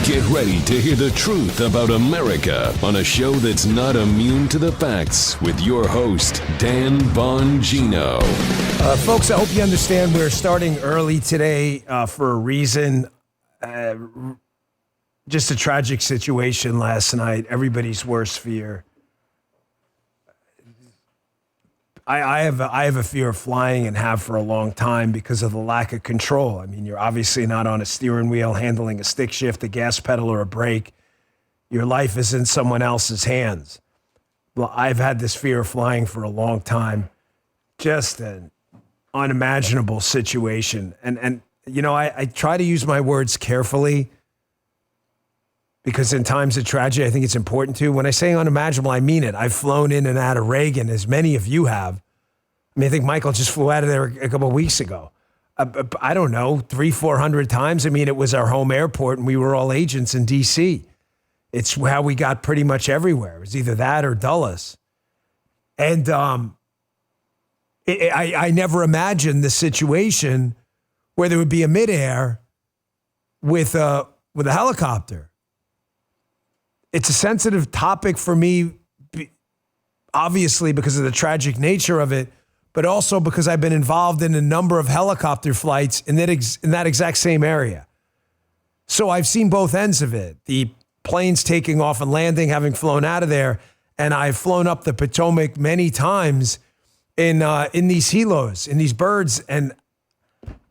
Get ready to hear the truth about America on a show that's not immune to the facts with your host, Dan Bongino. Folks, I hope you understand we're starting early today for a reason. Just a tragic situation last night. Everybody's worst fear. I have a fear of flying and have for a long time because of the lack of control. I mean, you're obviously not on a steering wheel handling a stick shift, a gas pedal, or a brake. Your life is in someone else's hands. Well, I've had this fear of flying for a long time. Just an unimaginable situation. And you know, I try to use my words carefully because in times of tragedy, I think it's important to. When I say unimaginable, I mean it. I've flown in and out of Reagan, as many of you have. I mean, I think Michael just flew out of there a couple of weeks ago. I don't know, 300-400 times. I mean, it was our home airport, and we were all agents in D.C. It's how we got pretty much everywhere. It was either that or Dulles. And I never imagined the situation where there would be a midair with a helicopter. It's a sensitive topic for me, obviously because of the tragic nature of it, but also because I've been involved in a number of helicopter flights in that exact same area. So I've seen both ends of it. The planes taking off and landing, having flown out of there, and I've flown up the Potomac many times in these helos, in these birds, and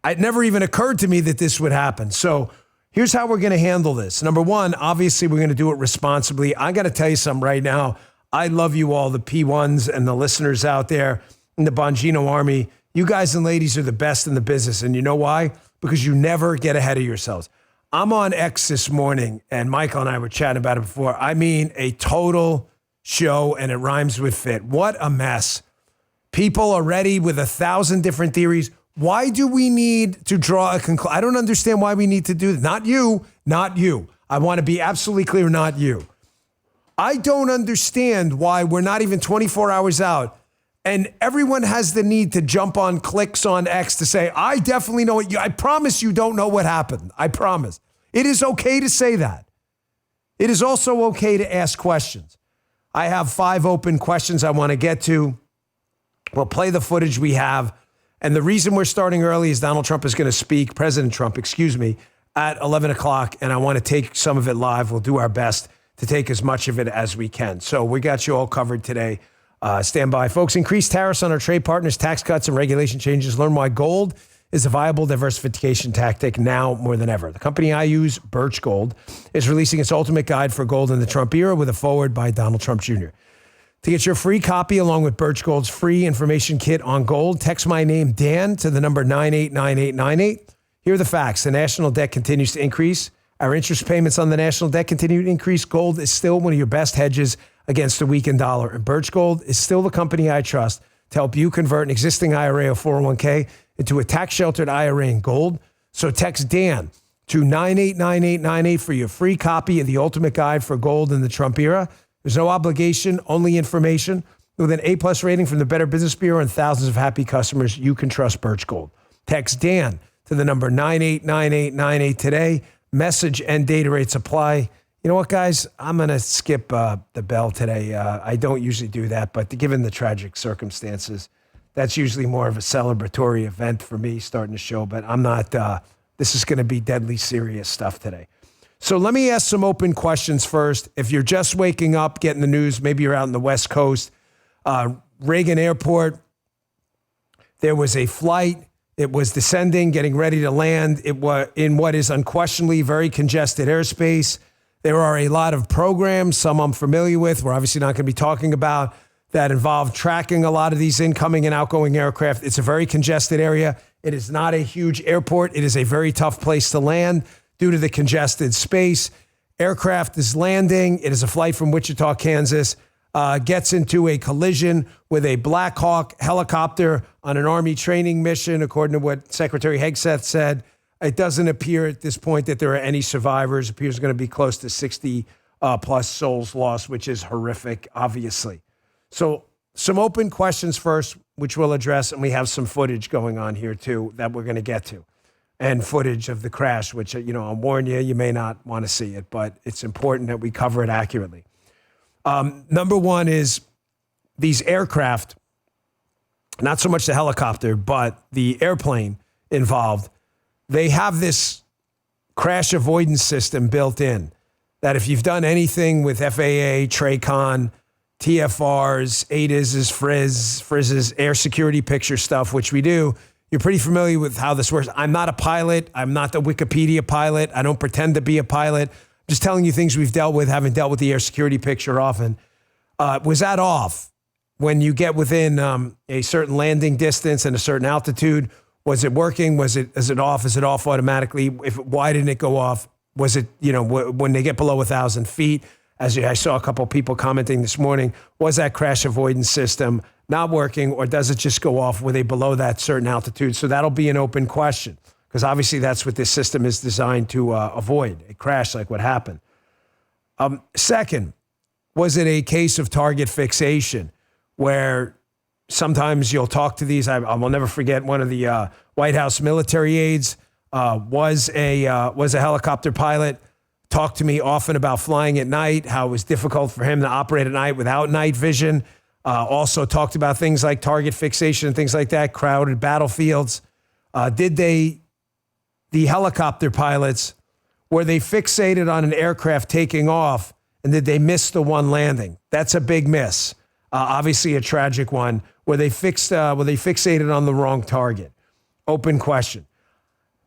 it never even occurred to me that this would happen. So here's how we're going to handle this. Number one, obviously, we're going to do it responsibly. I got to tell you something right now. I love you all, the P1s and the listeners out there in the Bongino Army. You guys and ladies are the best in the business. And you know why? Because you never get ahead of yourselves. I'm on X this morning, and Michael and I were chatting about it before. I mean, a total show, and it rhymes with fit. What a mess. People are ready with 1,000 different theories. Why do we need to draw a conclusion? I don't understand why we need to do that. Not you. I want to be absolutely clear, not you. I don't understand why we're not even 24 hours out and everyone has the need to jump on clicks on X to say, I definitely know I promise you don't know what happened. I promise. It is okay to say that. It is also okay to ask questions. I have 5 open questions I want to get to. We'll play the footage we have. And the reason we're starting early is Donald Trump is going to speak, President Trump, at 11 o'clock. And I want to take some of it live. We'll do our best to take as much of it as we can. So we got you all covered today. Stand by. Folks, increased tariffs on our trade partners, tax cuts, and regulation changes. Learn why gold is a viable diversification tactic now more than ever. The company I use, Birch Gold, is releasing its ultimate guide for gold in the Trump era with a foreword by Donald Trump Jr. To get your free copy along with Birch Gold's free information kit on gold, text my name, Dan, to the number 989898. Here are the facts. The national debt continues to increase. Our interest payments on the national debt continue to increase. Gold is still one of your best hedges against a weakened dollar. And Birch Gold is still the company I trust to help you convert an existing IRA or 401k into a tax-sheltered IRA in gold. So text Dan to 989898 for your free copy of the ultimate guide for gold in the Trump era. There's no obligation, only information. With an A+ rating from the Better Business Bureau and thousands of happy customers, you can trust Birch Gold. Text Dan to the number 989898 today. Message and data rates apply. You know what, guys? I'm going to skip the bell today. I don't usually do that, but given the tragic circumstances, that's usually more of a celebratory event for me starting the show, but I'm not. This is going to be deadly serious stuff today. So let me ask some open questions first. If you're just waking up, getting the news, maybe you're out in the West Coast, Reagan Airport, there was a flight. It was descending, getting ready to land. It was in what is unquestionably very congested airspace. There are a lot of programs, some I'm familiar with, we're obviously not going to be talking about, that involve tracking a lot of these incoming and outgoing aircraft. It's a very congested area. It is not a huge airport. It is a very tough place to land due to the congested space. Aircraft is landing. It is a flight from Wichita, Kansas, gets into a collision with a Blackhawk helicopter on an Army training mission, according to what Secretary Hegseth said. It doesn't appear at this point that there are any survivors. It appears going to be close to 60 plus souls lost, which is horrific, obviously. So some open questions first, which we'll address, and we have some footage going on here, too, that we're going to get to. and footage of the crash, which, I'll warn you, you may not want to see it, but it's important that we cover it accurately. Number one is these aircraft, not so much the helicopter, but the airplane involved, they have this crash avoidance system built in that if you've done anything with FAA, TRACON, TFRs, ADIS, FRIZs, air security picture stuff, which we do, you're pretty familiar with how this works. I'm not a pilot. I'm not the Wikipedia pilot. I don't pretend to be a pilot. I'm just telling you things we've dealt with, haven't dealt with the air security picture often. Was that off when you get within a certain landing distance and a certain altitude? Was it working? Is it off? Is it off automatically? Why didn't it go off? Was it, when they get below 1,000 feet? As I saw a couple of people commenting this morning, was that crash avoidance system not working, or does it just go off? Were they below that certain altitude? So that'll be an open question, because obviously that's what this system is designed to avoid, a crash like what happened. Second, was it a case of target fixation, where sometimes you'll talk to these? I will never forget one of the White House military aides was a helicopter pilot. Talked to me often about flying at night, how it was difficult for him to operate at night without night vision. Also talked about things like target fixation and things like that, crowded battlefields. The helicopter pilots, were they fixated on an aircraft taking off, and did they miss the one landing? That's a big miss. Obviously a tragic one. Were they fixated on the wrong target? Open question.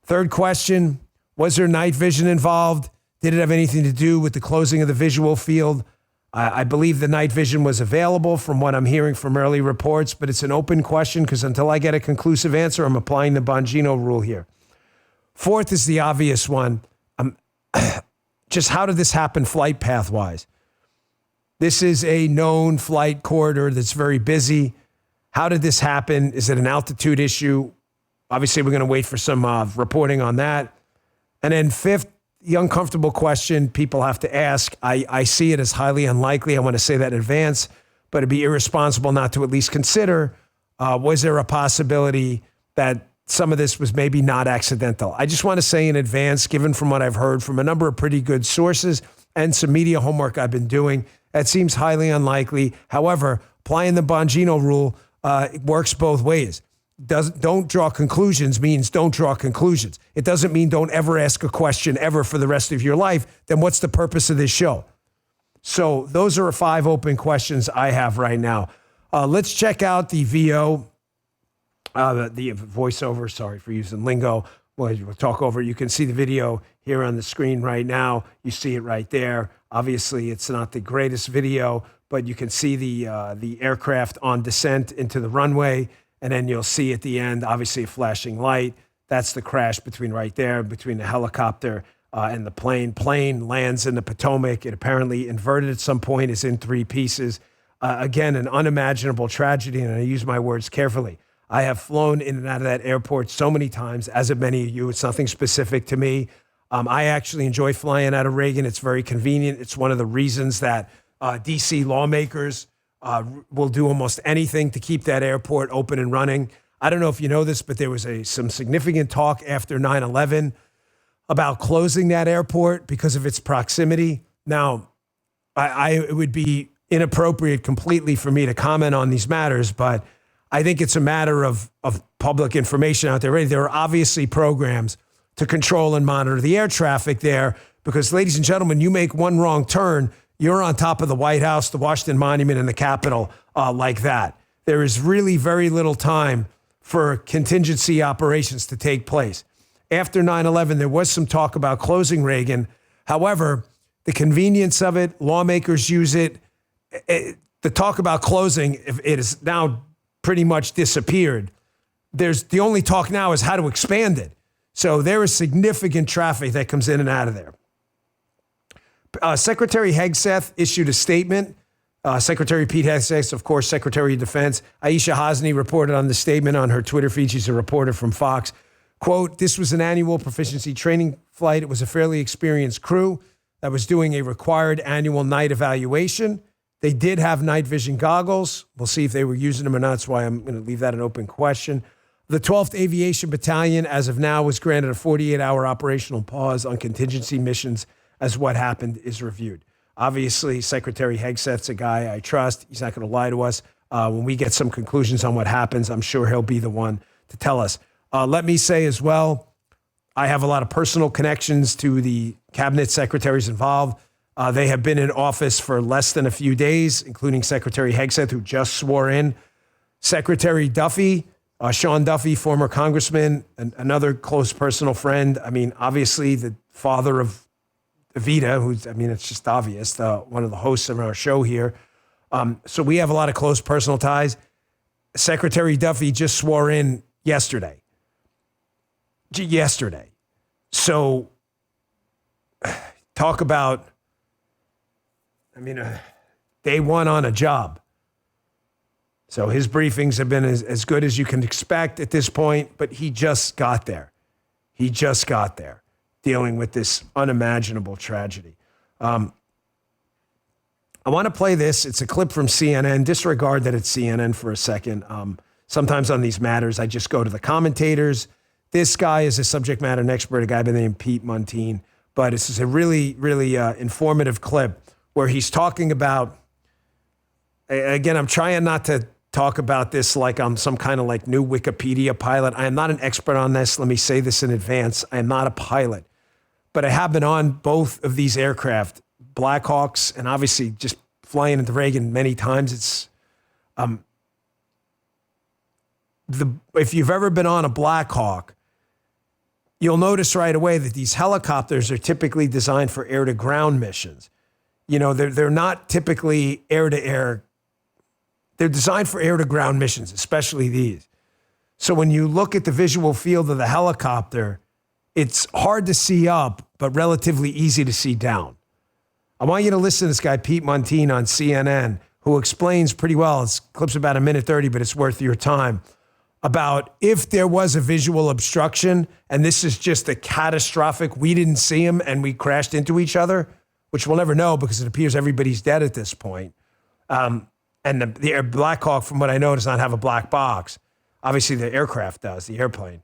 Third question, was there night vision involved? Did it have anything to do with the closing of the visual field? I believe the night vision was available from what I'm hearing from early reports, but it's an open question because until I get a conclusive answer, I'm applying the Bongino rule here. Fourth is the obvious one. Just how did this happen flight path-wise? This is a known flight corridor that's very busy. How did this happen? Is it an altitude issue? Obviously, we're going to wait for some reporting on that. And then fifth, the uncomfortable question people have to ask. I see it as highly unlikely. I want to say that in advance, but it'd be irresponsible not to at least consider, was there a possibility that some of this was maybe not accidental? I just want to say in advance, given from what I've heard from a number of pretty good sources and some media homework I've been doing, that seems highly unlikely. However, applying the Bongino rule works both ways. Don't draw conclusions means don't draw conclusions. It doesn't mean don't ever ask a question ever for the rest of your life. Then what's the purpose of this show? So those are 5 open questions I have right now. Let's check out the VO, the voiceover. Sorry for using lingo. We'll talk over it. You can see the video here on the screen right now. You see it right there. Obviously, it's not the greatest video, but you can see the aircraft on descent into the runway. And then you'll see at the end, obviously, a flashing light. That's the crash between the helicopter and the plane. Plane lands in the Potomac. It apparently inverted at some point. It's in 3 pieces. Again, an unimaginable tragedy, and I use my words carefully. I have flown in and out of that airport so many times, as have many of you. It's nothing specific to me. I actually enjoy flying out of Reagan. It's very convenient. It's one of the reasons that D.C. lawmakers will do almost anything to keep that airport open and running. I don't know if you know this, but there was some significant talk after 9/11 about closing that airport because of its proximity. Now, it would be inappropriate completely for me to comment on these matters, but I think it's a matter of public information out there. There are obviously programs to control and monitor the air traffic there because, ladies and gentlemen, you make one wrong turn, you're on top of the White House, the Washington Monument, and the Capitol like that. There is really very little time for contingency operations to take place. After 9/11, there was some talk about closing Reagan. However, the convenience of it, lawmakers use it. The talk about closing, it has now pretty much disappeared. The only talk now is how to expand it. So there is significant traffic that comes in and out of there. Secretary Hegseth issued a statement. Secretary Pete Hegseth, of course, Secretary of Defense. Aisha Hasni reported on the statement on her Twitter feed. She's a reporter from Fox. Quote, "This was an annual proficiency training flight. It was a fairly experienced crew that was doing a required annual night evaluation. They did have night vision goggles. We'll see if they were using them or not. That's why I'm going to leave that an open question. The 12th Aviation Battalion, as of now, was granted a 48-hour operational pause on contingency missions as what happened is reviewed. Obviously, Secretary Hegseth's a guy I trust. He's not going to lie to us. When we get some conclusions on what happens, I'm sure he'll be the one to tell us. Let me say as well, I have a lot of personal connections to the cabinet secretaries involved. They have been in office for less than a few days, including Secretary Hegseth, who just swore in. Secretary Duffy, Sean Duffy, former congressman, another close personal friend. I mean, obviously the father of Evita, it's just obvious, one of the hosts of our show here. So we have a lot of close personal ties. Secretary Duffy just swore in yesterday. So talk about, day one on a job. So his briefings have been as good as you can expect at this point, but he just got there. Dealing with this unimaginable tragedy. I want to play this. It's a clip from CNN. Disregard that it's CNN for a second. Sometimes on these matters, I just go to the commentators. This guy is a subject matter expert, a guy by the name of Pete Montine. But this is a really, really informative clip where he's talking about, again, I'm trying not to talk about this like I'm some kind of like new Wikipedia pilot. I am not an expert on this. Let me say this in advance. I am not a pilot, but I have been on both of these aircraft, Blackhawks, and obviously just flying into Reagan many times. It's, if you've ever been on a Blackhawk, you'll notice right away that these helicopters are typically designed for air-to-ground missions. They're not typically air-to-air. They're designed for air-to-ground missions, especially these. So when you look at the visual field of the helicopter, it's hard to see up, but relatively easy to see down. I want you to listen to this guy, Pete Montine, on CNN, who explains pretty well, this clip's about 1:30, but it's worth your time, about if there was a visual obstruction, and this is just a catastrophic, we didn't see him and we crashed into each other, which we'll never know because it appears everybody's dead at this point. And the Blackhawk, from what I know, does not have a black box. Obviously, the aircraft does, the airplane.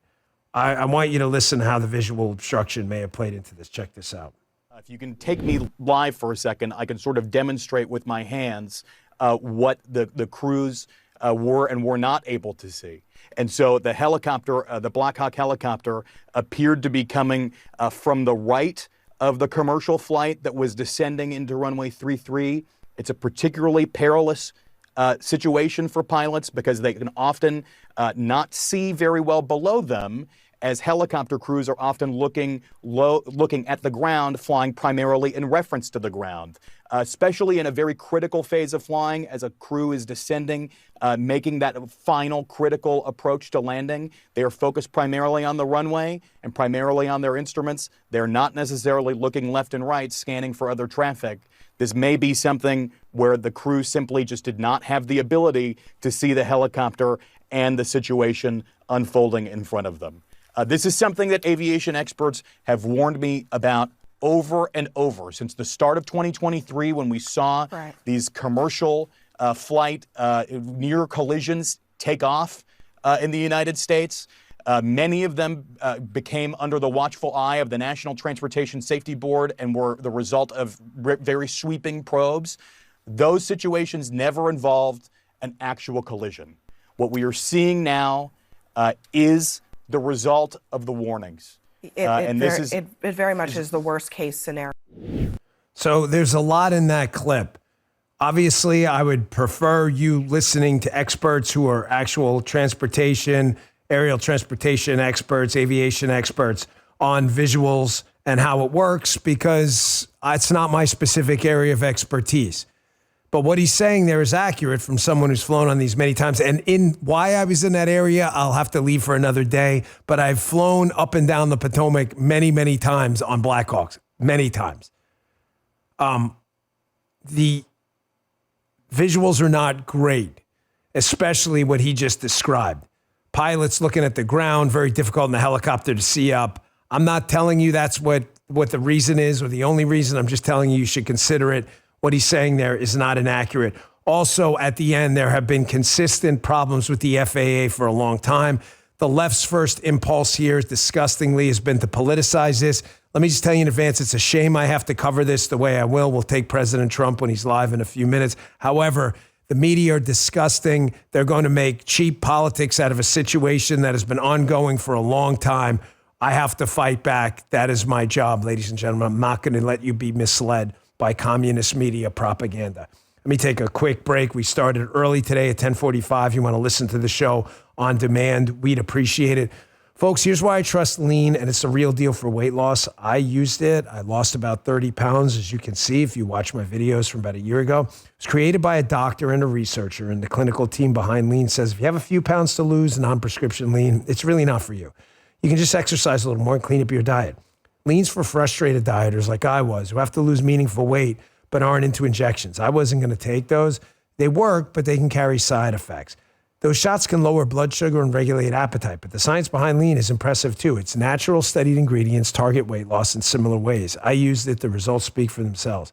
I want you to listen to how the visual obstruction may have played into this. Check this out. If you can take me live for a second, I can sort of demonstrate with my hands what the crews were and were not able to see. And so the helicopter, the Blackhawk helicopter, appeared to be coming from the right of the commercial flight that was descending into runway 33. It's a particularly perilous situation for pilots because they can often not see very well below them, as helicopter crews are often looking at the ground, flying primarily in reference to the ground, especially in a very critical phase of flying as a crew is descending, making that final critical approach to landing. They are focused primarily on the runway and primarily on their instruments. They're not necessarily looking left and right, scanning for other traffic. This may be something where the crew simply just did not have the ability to see the helicopter and the situation unfolding in front of them. This is something that aviation experts have warned me about over and over since the start of 2023 when we saw these commercial flight near collisions take off in the United States. Many of them became under the watchful eye of the National Transportation Safety Board and were the result of very sweeping probes. Those situations never involved an actual collision. What we are seeing now is the result of the warnings. It very much is the worst case scenario. So there's a lot in that clip. Obviously, I would prefer you listening to experts who are actual transportation, aerial transportation experts, aviation experts on visuals and how it works, because it's not my specific area of expertise. But what he's saying there is accurate from someone who's flown on these many times. And in why I was in that area, I'll have to leave for another day. But I've flown up and down the Potomac many, many times on Blackhawks, many times. The visuals are not great, especially what he just described. Pilots looking at the ground, very difficult in the helicopter to see up. I'm not telling you that's what the reason is or the only reason. I'm just telling you should consider it. What he's saying there is not inaccurate. Also, at the end, there have been consistent problems with the FAA for a long time. The left's first impulse here, disgustingly, has been to politicize this. Let me just tell you in advance, it's a shame I have to cover this the way I will. We'll take President Trump when he's live in a few minutes. However, the media are disgusting. They're going to make cheap politics out of a situation that has been ongoing for a long time. I have to fight back. That is my job, ladies and gentlemen. I'm not going to let you be misled by communist media propaganda. Let me take a quick break. We started early today at 10:45. You want to listen to the show on demand, we'd appreciate it. Folks, here's why I trust Lean, and it's a real deal for weight loss. I used it. I lost about 30 pounds, as you can see if you watch my videos from about a year ago. It was created by a doctor and a researcher, and the clinical team behind Lean says if you have a few pounds to lose, non-prescription Lean, it's really not for you. You can just exercise a little more and clean up your diet. Lean's for frustrated dieters like I was, who have to lose meaningful weight but aren't into injections. I wasn't going to take those. They work, but they can carry side effects. Those shots can lower blood sugar and regulate appetite, but the science behind Lean is impressive too. Its natural, studied ingredients target weight loss in similar ways. I used it. The results speak for themselves.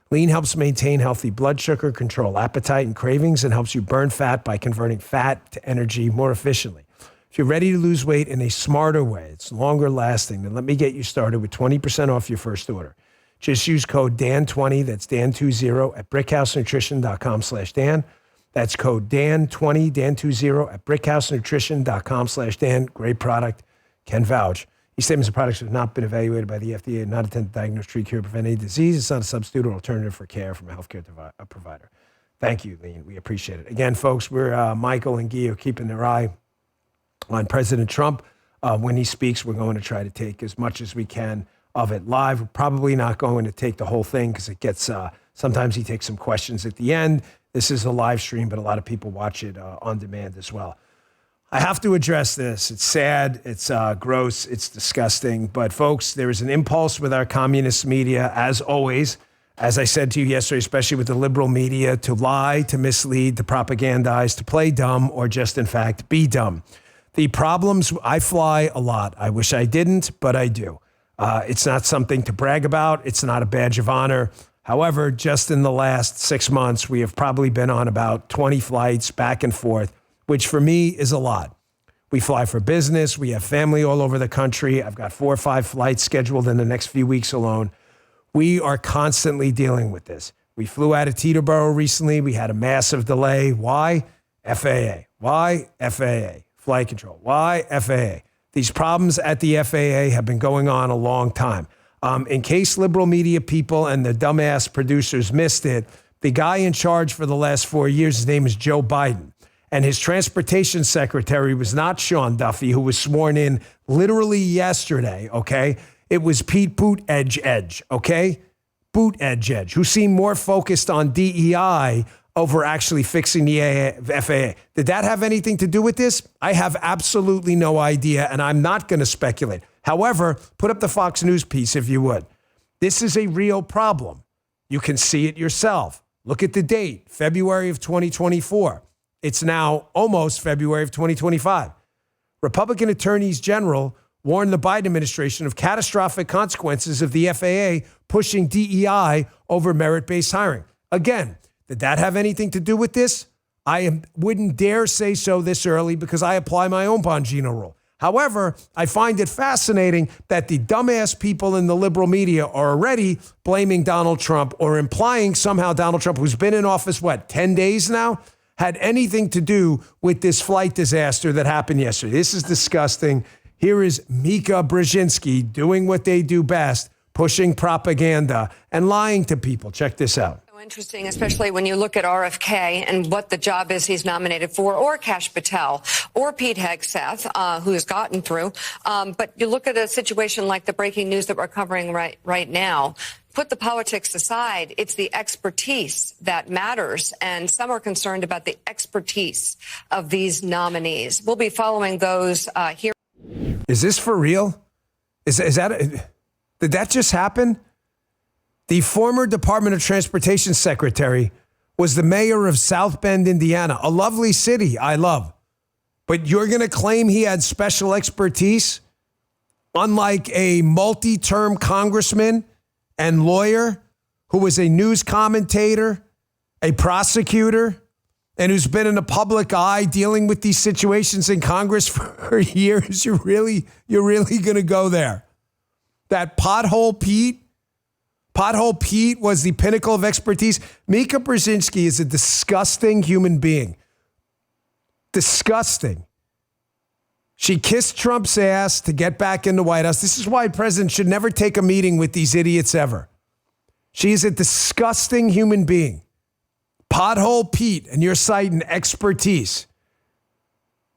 Lean helps maintain healthy blood sugar, control appetite and cravings, and helps you burn fat by converting fat to energy more efficiently. If you're ready to lose weight in a smarter way, it's longer lasting, then let me get you started with 20% off your first order. Just use code DAN20, that's DAN20 at brickhousenutrition.com/Dan. That's code DAN20, DAN20 at brickhousenutrition.com/Dan. Great product. Can vouch. These statements and products have not been evaluated by the FDA and not intended to diagnose, treat, cure, prevent any disease. It's not a substitute or alternative for care from a healthcare provider. Thank you, Lean. We appreciate it. Again, folks, we're Michael and Guy are keeping their eye on President Trump. When he speaks, we're going to try to take as much as we can of it live. We're probably not going to take the whole thing because it gets, sometimes he takes some questions at the end. This is a live stream, but a lot of people watch it on demand as well. I have to address this. It's sad, it's gross, it's disgusting. But folks, there is an impulse with our communist media, as always, as I said to you yesterday, especially with the liberal media, to lie, to mislead, to propagandize, to play dumb, or just, in fact, be dumb. The problems, I fly a lot. I wish I didn't, but I do. It's not something to brag about. It's not a badge of honor. However, just in the last 6 months, we have probably been on about 20 flights back and forth, which for me is a lot. We fly for business. We have family all over the country. I've got 4 or 5 flights scheduled in the next few weeks alone. We are constantly dealing with this. We flew out of Teterboro recently. We had a massive delay. Why? FAA. Why? FAA. Flight control. Why? FAA. These problems at the FAA have been going on a long time. In case liberal media people and the dumbass producers missed it, the guy in charge for the last 4 years, his name is Joe Biden. And his transportation secretary was not Sean Duffy, who was sworn in literally yesterday, okay? It was Pete Buttigieg, okay? Buttigieg, who seemed more focused on DEI over actually fixing the FAA. Did that have anything to do with this? I have absolutely no idea, and I'm not going to speculate. However, put up the Fox News piece if you would. This is a real problem. You can see it yourself. Look at the date, February of 2024. It's now almost February of 2025. Republican attorneys general warned the Biden administration of catastrophic consequences of the FAA pushing DEI over merit-based hiring. Again, did that have anything to do with this? I wouldn't dare say so this early because I apply my own Bongino rule. However, I find it fascinating that the dumbass people in the liberal media are already blaming Donald Trump or implying somehow Donald Trump, who's been in office, 10 days now, had anything to do with this flight disaster that happened yesterday. This is disgusting. Here is Mika Brzezinski doing what they do best, pushing propaganda and lying to people. Check this out. Interesting, especially when you look at RFK and what the job is he's nominated for, or Kash Patel, or Pete Hegseth, who has gotten through. But you look at a situation like the breaking news that we're covering right now. Put the politics aside, it's the expertise that matters, and some are concerned about the expertise of these nominees. We'll be following those here. Is this for real? Did that just happen? The former Department of Transportation secretary was the mayor of South Bend, Indiana, a lovely city I love. But you're going to claim he had special expertise, unlike a multi-term congressman and lawyer who was a news commentator, a prosecutor, and who's been in the public eye dealing with these situations in Congress for years, you're really going to go there? That Pothole Pete was the pinnacle of expertise. Mika Brzezinski is a disgusting human being. Disgusting. She kissed Trump's ass to get back in the White House. This is why presidents should never take a meeting with these idiots ever. She is a disgusting human being. Pothole Pete, and you're citing expertise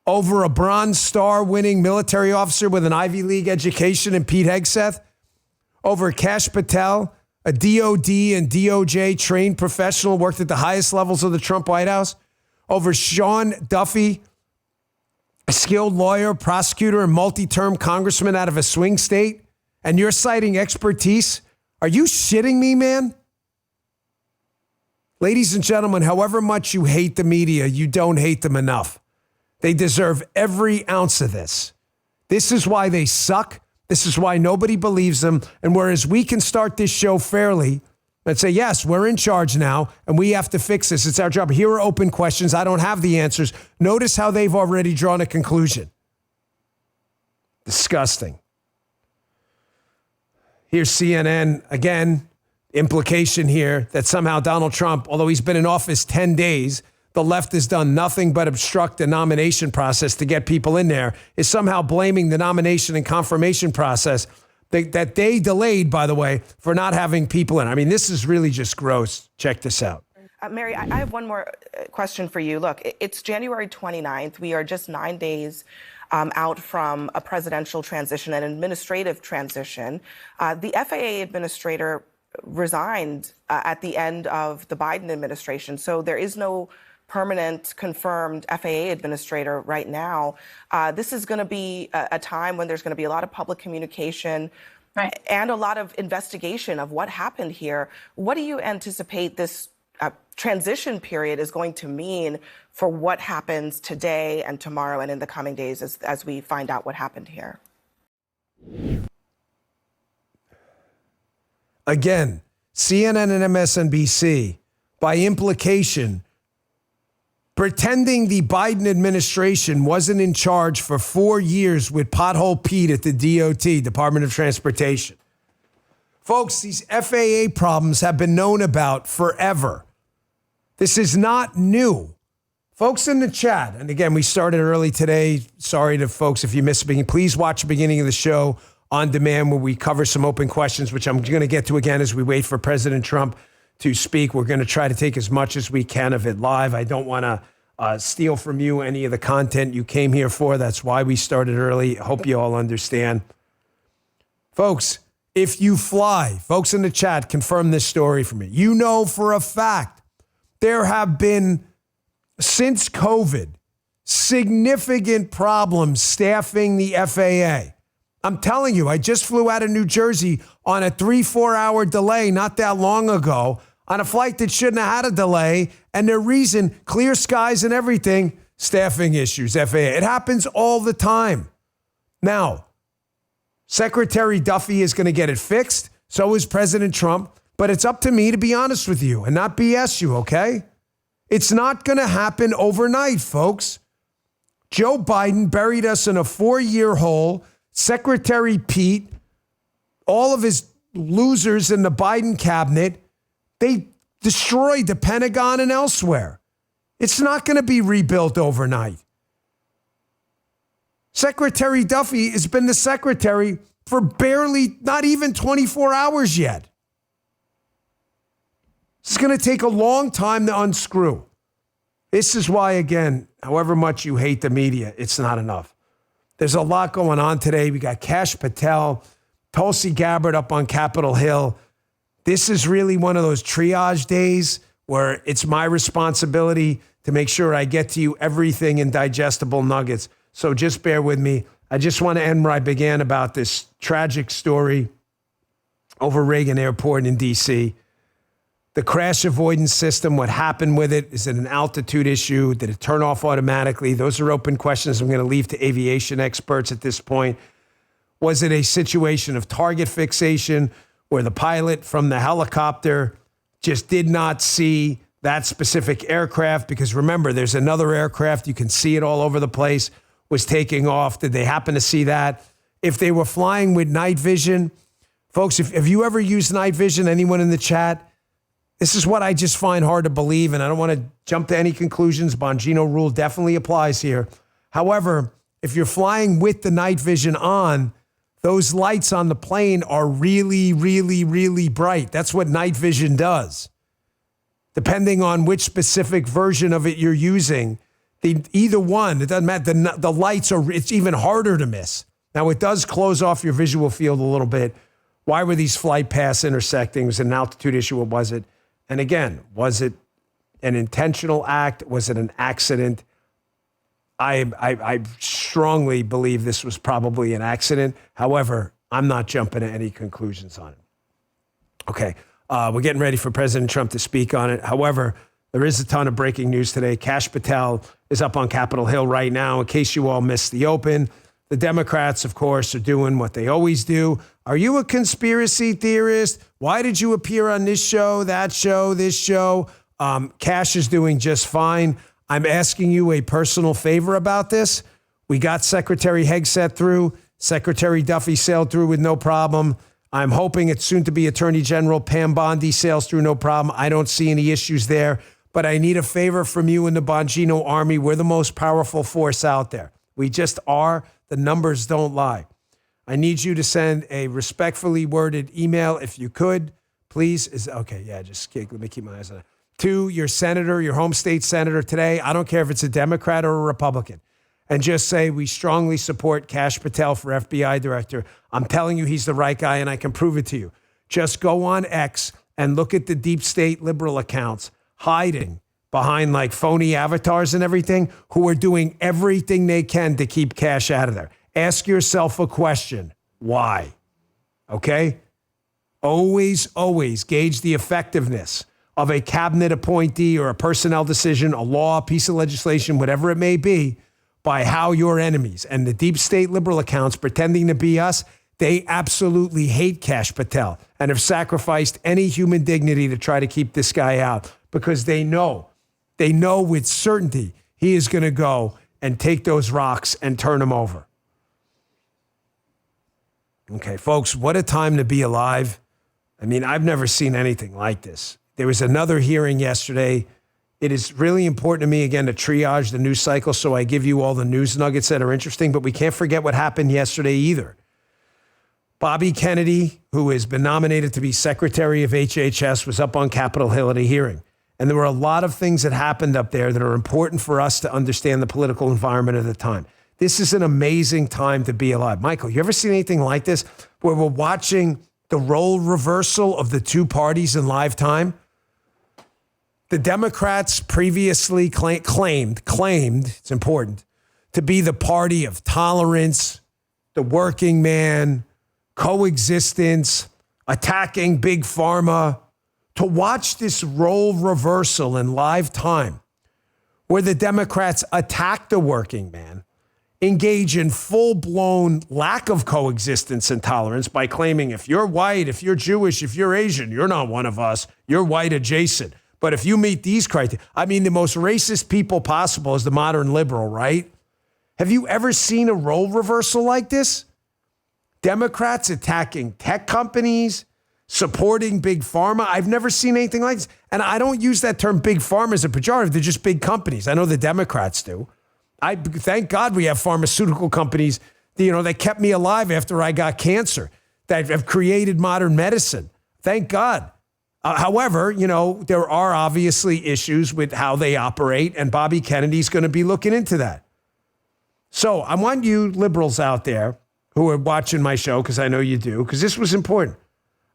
over a Bronze Star winning military officer with an Ivy League education in Pete Hegseth, over Kash Patel, a DOD and DOJ trained professional, worked at the highest levels of the Trump White House, over Sean Duffy, a skilled lawyer, prosecutor, and multi-term congressman out of a swing state, and you're citing expertise? Are you shitting me, man? Ladies and gentlemen, however much you hate the media, you don't hate them enough. They deserve every ounce of this. This is why they suck. This is why nobody believes them. And whereas we can start this show fairly and say, yes, we're in charge now, and we have to fix this. It's our job. Here are open questions. I don't have the answers. Notice how they've already drawn a conclusion. Disgusting. Here's CNN again. Implication here that somehow Donald Trump, although he's been in office 10 days, the left has done nothing but obstruct the nomination process to get people in there, is somehow blaming the nomination and confirmation process that they delayed, by the way, for not having people in. I mean, this is really just gross. Check this out. Mary, I have one more question for you. Look, it's January 29th. We are just 9 days out from a presidential transition, an administrative transition. The FAA administrator resigned at the end of the Biden administration. So there is no permanent confirmed FAA administrator right now. This is going to be a time when there's going to be a lot of public communication, right, and a lot of investigation of what happened here. What do you anticipate this transition period is going to mean for what happens today and tomorrow and in the coming days as we find out what happened here? Again, CNN and MSNBC, by implication, pretending the Biden administration wasn't in charge for 4 years with Pothole Pete at the DOT, Department of Transportation. Folks, these FAA problems have been known about forever. This is not new. Folks in the chat, and again, we started early today. Sorry to folks if you missed the beginning. Please watch the beginning of the show on demand where we cover some open questions, which I'm going to get to again as we wait for President Trump to speak. We're going to try to take as much as we can of it live. I don't want to steal from you any of the content you came here for. That's why we started early. I hope you all understand. Folks, if you fly, folks in the chat, confirm this story for me. You know for a fact there have been, since COVID, significant problems staffing the FAA. I'm telling you, I just flew out of New Jersey on a 3-4 hour delay not that long ago on a flight that shouldn't have had a delay. And the reason, clear skies and everything, staffing issues, FAA. It happens all the time. Now, Secretary Duffy is going to get it fixed. So is President Trump. But it's up to me to be honest with you and not BS you, okay? It's not going to happen overnight, folks. Joe Biden buried us in a 4-year hole. Secretary Pete, all of his losers in the Biden cabinet, they destroyed the Pentagon and elsewhere. It's not going to be rebuilt overnight. Secretary Duffy has been the secretary for barely, not even 24 hours yet. It's going to take a long time to unscrew. This is why, again, however much you hate the media, it's not enough. There's a lot going on today. We got Kash Patel, Tulsi Gabbard up on Capitol Hill. This is really one of those triage days where it's my responsibility to make sure I get to you everything in digestible nuggets. So just bear with me. I just want to end where I began about this tragic story over Reagan Airport in D.C. The crash avoidance system, what happened with it? Is it an altitude issue? Did it turn off automatically? Those are open questions I'm going to leave to aviation experts at this point. Was it a situation of target fixation where the pilot from the helicopter just did not see that specific aircraft, because remember, there's another aircraft, you can see it all over the place, was taking off. Did they happen to see that? If they were flying with night vision, folks, if you ever used night vision, anyone in the chat, this is what I just find hard to believe, and I don't want to jump to any conclusions. Bongino rule definitely applies here. However, if you're flying with the night vision on, those lights on the plane are really, really, really bright. That's what night vision does. Depending on which specific version of it you're using, either one, it doesn't matter. The lights are, it's even harder to miss. Now, it does close off your visual field a little bit. Why were these flight paths intersecting? Was it an altitude issue? What was it? And again, was it an intentional act? Was it an accident? I strongly believe this was probably an accident. However, I'm not jumping to any conclusions on it. Okay, we're getting ready for President Trump to speak on it. However, there is a ton of breaking news today. Kash Patel is up on Capitol Hill right now. In case you all missed the open, the Democrats, of course, are doing what they always do. Are you a conspiracy theorist? Why did you appear on this show, that show, this show? Kash is doing just fine. I'm asking you a personal favor about this. We got Secretary Hegseth through. Secretary Duffy sailed through with no problem. I'm hoping it's soon to be Attorney General Pam Bondi sails through no problem. I don't see any issues there, but I need a favor from you and the Bongino Army. We're the most powerful force out there. We just are. The numbers don't lie. I need you to send a respectfully worded email if you could, please. Let me keep my eyes on it. To your senator, your home state senator today. I don't care if it's a Democrat or a Republican. And just say, we strongly support Kash Patel for FBI director. I'm telling you, he's the right guy, and I can prove it to you. Just go on X and look at the deep state liberal accounts hiding behind like phony avatars and everything, who are doing everything they can to keep Kash out of there. Ask yourself a question. Why? Okay? Always gauge the effectiveness of a cabinet appointee or a personnel decision, a law, a piece of legislation, whatever it may be, by how your enemies and the deep state liberal accounts pretending to be us, they absolutely hate Kash Patel and have sacrificed any human dignity to try to keep this guy out, because they know with certainty he is going to go and take those rocks and turn them over. Okay, folks, what a time to be alive. I mean, I've never seen anything like this. There was another hearing yesterday. It is really important to me, again, to triage the news cycle, so I give you all the news nuggets that are interesting, but we can't forget what happened yesterday either. Bobby Kennedy, who has been nominated to be Secretary of HHS, was up on Capitol Hill at a hearing. And there were a lot of things that happened up there that are important for us to understand the political environment at the time. This is an amazing time to be alive. Michael, you ever seen anything like this, where we're watching the role reversal of the two parties in live time? The Democrats previously claimed, it's important, to be the party of tolerance, the working man, coexistence, attacking big pharma. To watch this role reversal in live time, where the Democrats attack the working man, engage in full-blown lack of coexistence and tolerance by claiming if you're white, if you're Jewish, if you're Asian, you're not one of us, you're white adjacent. But if you meet these criteria, I mean, the most racist people possible is the modern liberal, right? Have you ever seen a role reversal like this? Democrats attacking tech companies, supporting big pharma. I've never seen anything like this. And I don't use that term big pharma as a pejorative. They're just big companies. I know the Democrats do. I thank God we have pharmaceutical companies, that kept me alive after I got cancer, that have created modern medicine. Thank God. However, there are obviously issues with how they operate, and Bobby Kennedy's going to be looking into that. So I want you liberals out there who are watching my show, because I know you do, because this was important.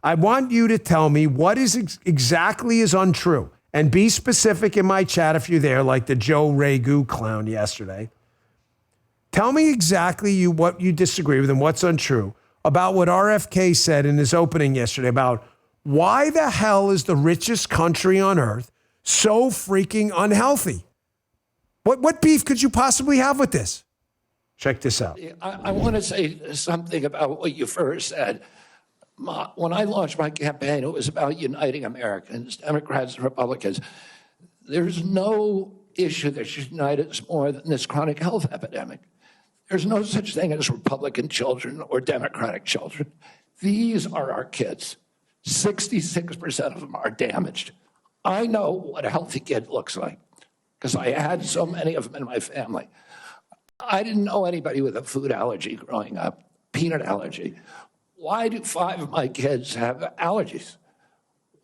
I want you to tell me what is exactly is untrue, and be specific in my chat if you're there, like the Joe Ragu clown yesterday. Tell me exactly what you disagree with and what's untrue about what RFK said in his opening yesterday about why the hell is the richest country on earth so freaking unhealthy? What beef could you possibly have with this? Check this out. I want to say something about what you first said. When I launched my campaign, it was about uniting Americans, Democrats and Republicans. There's no issue that should unite us more than this chronic health epidemic. There's no such thing as Republican children or Democratic children. These are our kids. 66% of them are damaged. I know what a healthy kid looks like because I had so many of them in my family. I didn't know anybody with a food allergy growing up, peanut allergy. Why do 5 of my kids have allergies?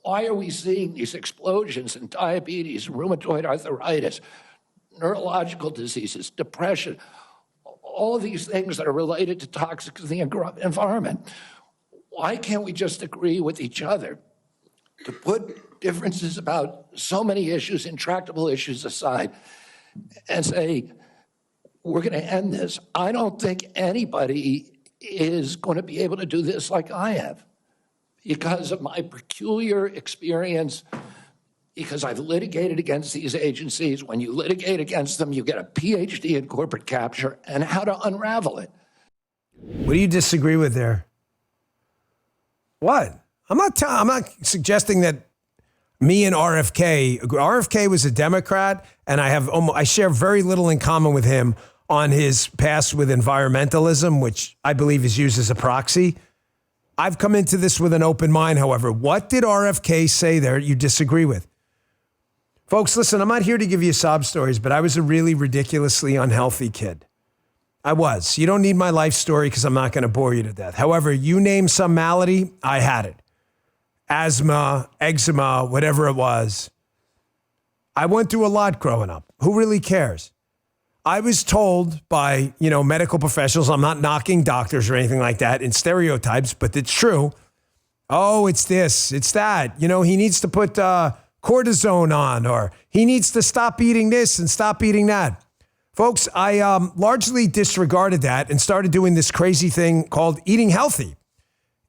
Why are we seeing these explosions in diabetes, rheumatoid arthritis, neurological diseases, depression, all of these things that are related to toxics in the environment? Why can't we just agree with each other to put differences about so many issues, intractable issues aside, and say, we're going to end this? I don't think anybody is going to be able to do this like I have because of my peculiar experience, because I've litigated against these agencies. When you litigate against them, you get a PhD in corporate capture and how to unravel it. What do you disagree with there? What? I'm not suggesting that me and RFK was a Democrat, and I share very little in common with him on his past with environmentalism, which I believe is used as a proxy. I've come into this with an open mind, however. What did RFK say there you disagree with? Folks, listen, I'm not here to give you sob stories, but I was a really ridiculously unhealthy kid. I was. You don't need my life story because I'm not going to bore you to death. However, you name some malady, I had it. Asthma, eczema, whatever it was. I went through a lot growing up. Who really cares? I was told by, medical professionals, I'm not knocking doctors or anything like that in stereotypes, but it's true. Oh, it's this, it's that. He needs to put cortisone on, or he needs to stop eating this and stop eating that. Folks, I largely disregarded that and started doing this crazy thing called eating healthy.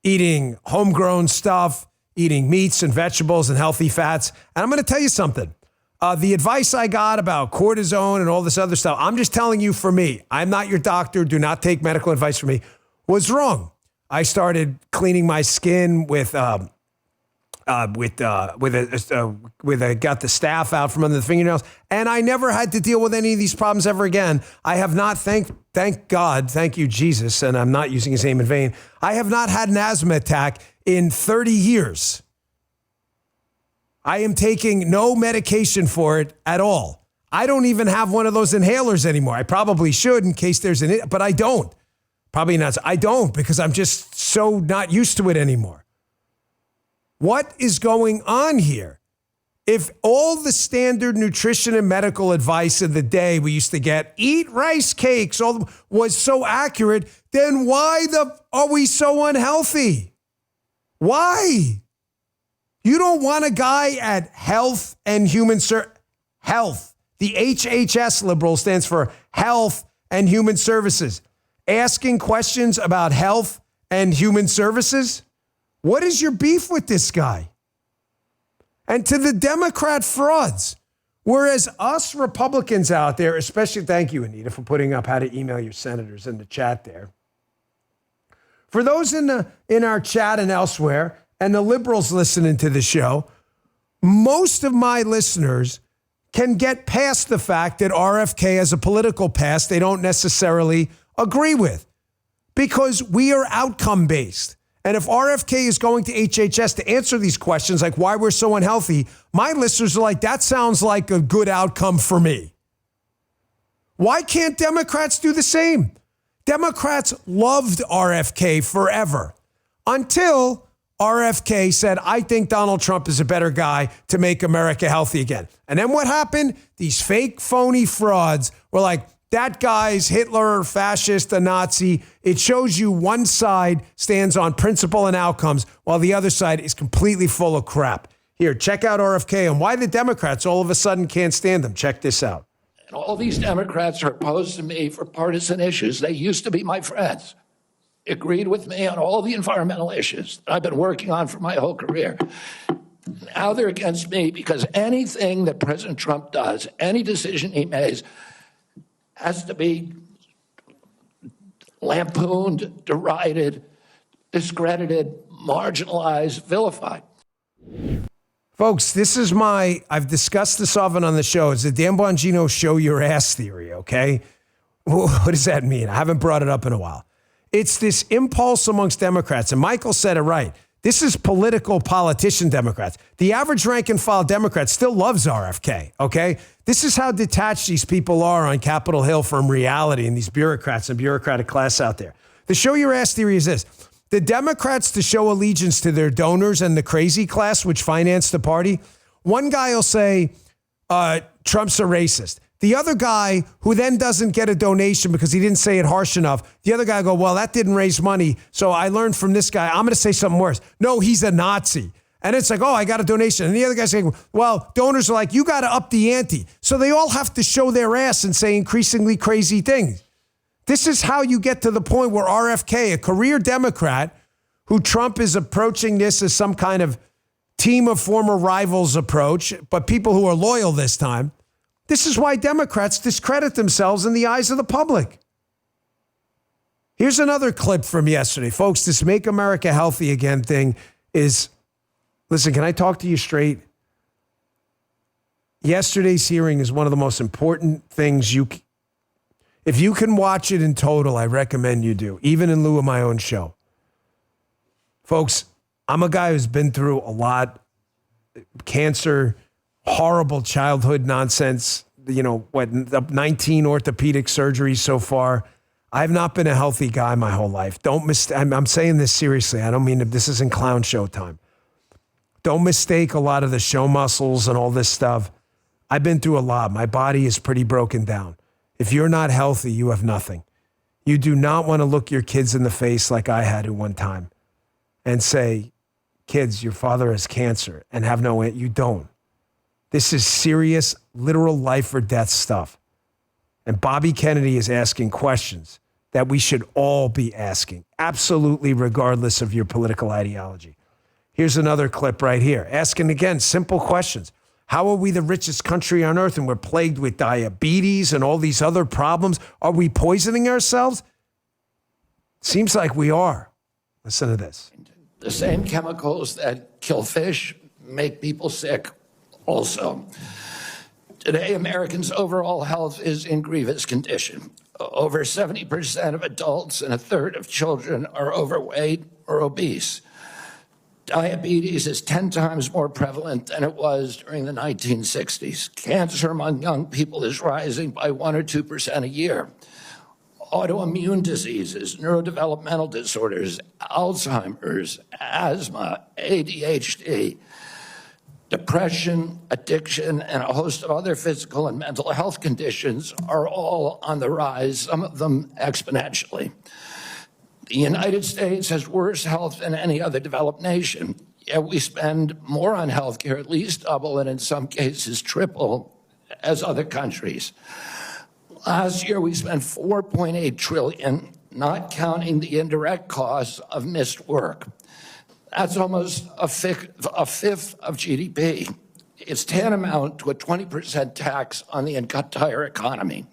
Eating homegrown stuff, eating meats and vegetables and healthy fats. And I'm going to tell you something. The advice I got about cortisone and all this other stuff, I'm just telling you for me, I'm not your doctor, do not take medical advice from me, was wrong. I started cleaning my skin got the staph out from under the fingernails, and I never had to deal with any of these problems ever again. I have not, thank God, thank you, Jesus, and I'm not using his name in vain. I have not had an asthma attack in 30 years. I am taking no medication for it at all. I don't even have one of those inhalers anymore. I probably should in case there's but I don't. Probably not. I don't because I'm just so not used to it anymore. What is going on here? If all the standard nutrition and medical advice of the day we used to get, eat rice cakes, was so accurate, then why are we so unhealthy? Why? You don't want a guy at Health and Human Health. The HHS liberal stands for Health and Human Services. Asking questions about health and human services? What is your beef with this guy? And to the Democrat frauds, whereas us Republicans out there, especially, thank you, Anita, for putting up how to email your senators in the chat there. For those in our chat and elsewhere, and the liberals listening to the show, most of my listeners can get past the fact that RFK has a political past they don't necessarily agree with because we are outcome-based. And if RFK is going to HHS to answer these questions, like why we're so unhealthy, my listeners are like, that sounds like a good outcome for me. Why can't Democrats do the same? Democrats loved RFK forever until RFK said, I think Donald Trump is a better guy to make America healthy again. And then what happened? These fake, phony frauds were like, that guy's Hitler, fascist, a Nazi. It shows you one side stands on principle and outcomes while the other side is completely full of crap. Here, check out RFK and why the Democrats all of a sudden can't stand them. Check this out. And all these Democrats are opposed to me for partisan issues. They used to be my friends. Agreed with me on all the environmental issues that I've been working on for my whole career. Now they're against me because anything that President Trump does, any decision he makes, has to be lampooned, derided, discredited, marginalized, vilified. Folks, this is I've discussed this often on the show. It's the Dan Bongino show your ass theory, okay? What does that mean? I haven't brought it up in a while. It's this impulse amongst Democrats, and Michael said it right. This is politician Democrats. The average rank and file Democrat still loves RFK, okay? This is how detached these people are on Capitol Hill from reality and these bureaucrats and bureaucratic class out there. The show your ass theory is this. The Democrats to show allegiance to their donors and the crazy class which financed the party, one guy will say, Trump's a racist. The other guy who then doesn't get a donation because he didn't say it harsh enough, the other guy will go, well, that didn't raise money, so I learned from this guy, I'm going to say something worse. No, he's a Nazi. And it's like, oh, I got a donation. And the other guy's saying, well, donors are like, you got to up the ante. So they all have to show their ass and say increasingly crazy things. This is how you get to the point where RFK, a career Democrat, who Trump is approaching this as some kind of team of former rivals approach, but people who are loyal this time. This is why Democrats discredit themselves in the eyes of the public. Here's another clip from yesterday. Folks, this Make America Healthy Again thing is, listen, can I talk to you straight? Yesterday's hearing is one of the most important things if you can watch it in total, I recommend you do, even in lieu of my own show. Folks, I'm a guy who's been through a lot, cancer, horrible childhood nonsense, 19 orthopedic surgeries so far. I've not been a healthy guy my whole life. I'm saying this seriously. I don't mean this isn't clown show time. Don't mistake a lot of the show muscles and all this stuff. I've been through a lot. My body is pretty broken down. If you're not healthy, you have nothing. You do not want to look your kids in the face like I had at one time and say, kids, your father has cancer and have no, you don't. This is serious, literal life or death stuff. And Bobby Kennedy is asking questions that we should all be asking, absolutely regardless of your political ideology. Here's another clip right here, asking again, simple questions. How are we the richest country on earth and we're plagued with diabetes and all these other problems? Are we poisoning ourselves? Seems like we are. Listen to this. The same chemicals that kill fish make people sick also. Today, Americans' overall health is in grievous condition. Over 70% of adults and a third of children are overweight or obese. Diabetes is 10 times more prevalent than it was during the 1960s. Cancer among young people is rising by 1 or 2% a year. Autoimmune diseases, neurodevelopmental disorders, Alzheimer's, asthma, ADHD, depression, addiction, and a host of other physical and mental health conditions are all on the rise, some of them exponentially. The United States has worse health than any other developed nation, yet we spend more on health care, at least double, and in some cases triple, as other countries. Last year, we spent $4.8 trillion, not counting the indirect costs of missed work. That's almost a fifth of GDP. It's tantamount to a 20% tax on the entire economy.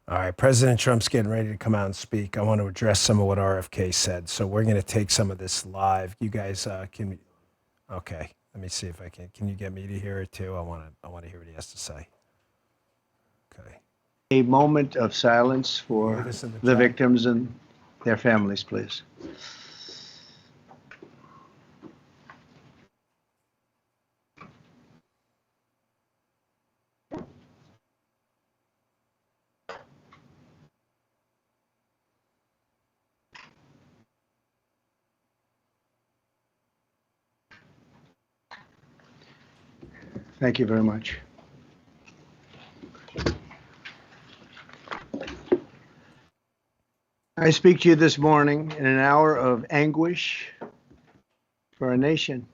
All right, President Trump's getting ready to come out and speak. I want to address some of what RFK said. So we're going to take some of this live. You guys okay, let me see if I can. Can you get me to hear it too? I want to hear what he has to say. Okay. A moment of silence for the victims and their families, please. Thank you very much. I speak to you this morning in an hour of anguish for our nation.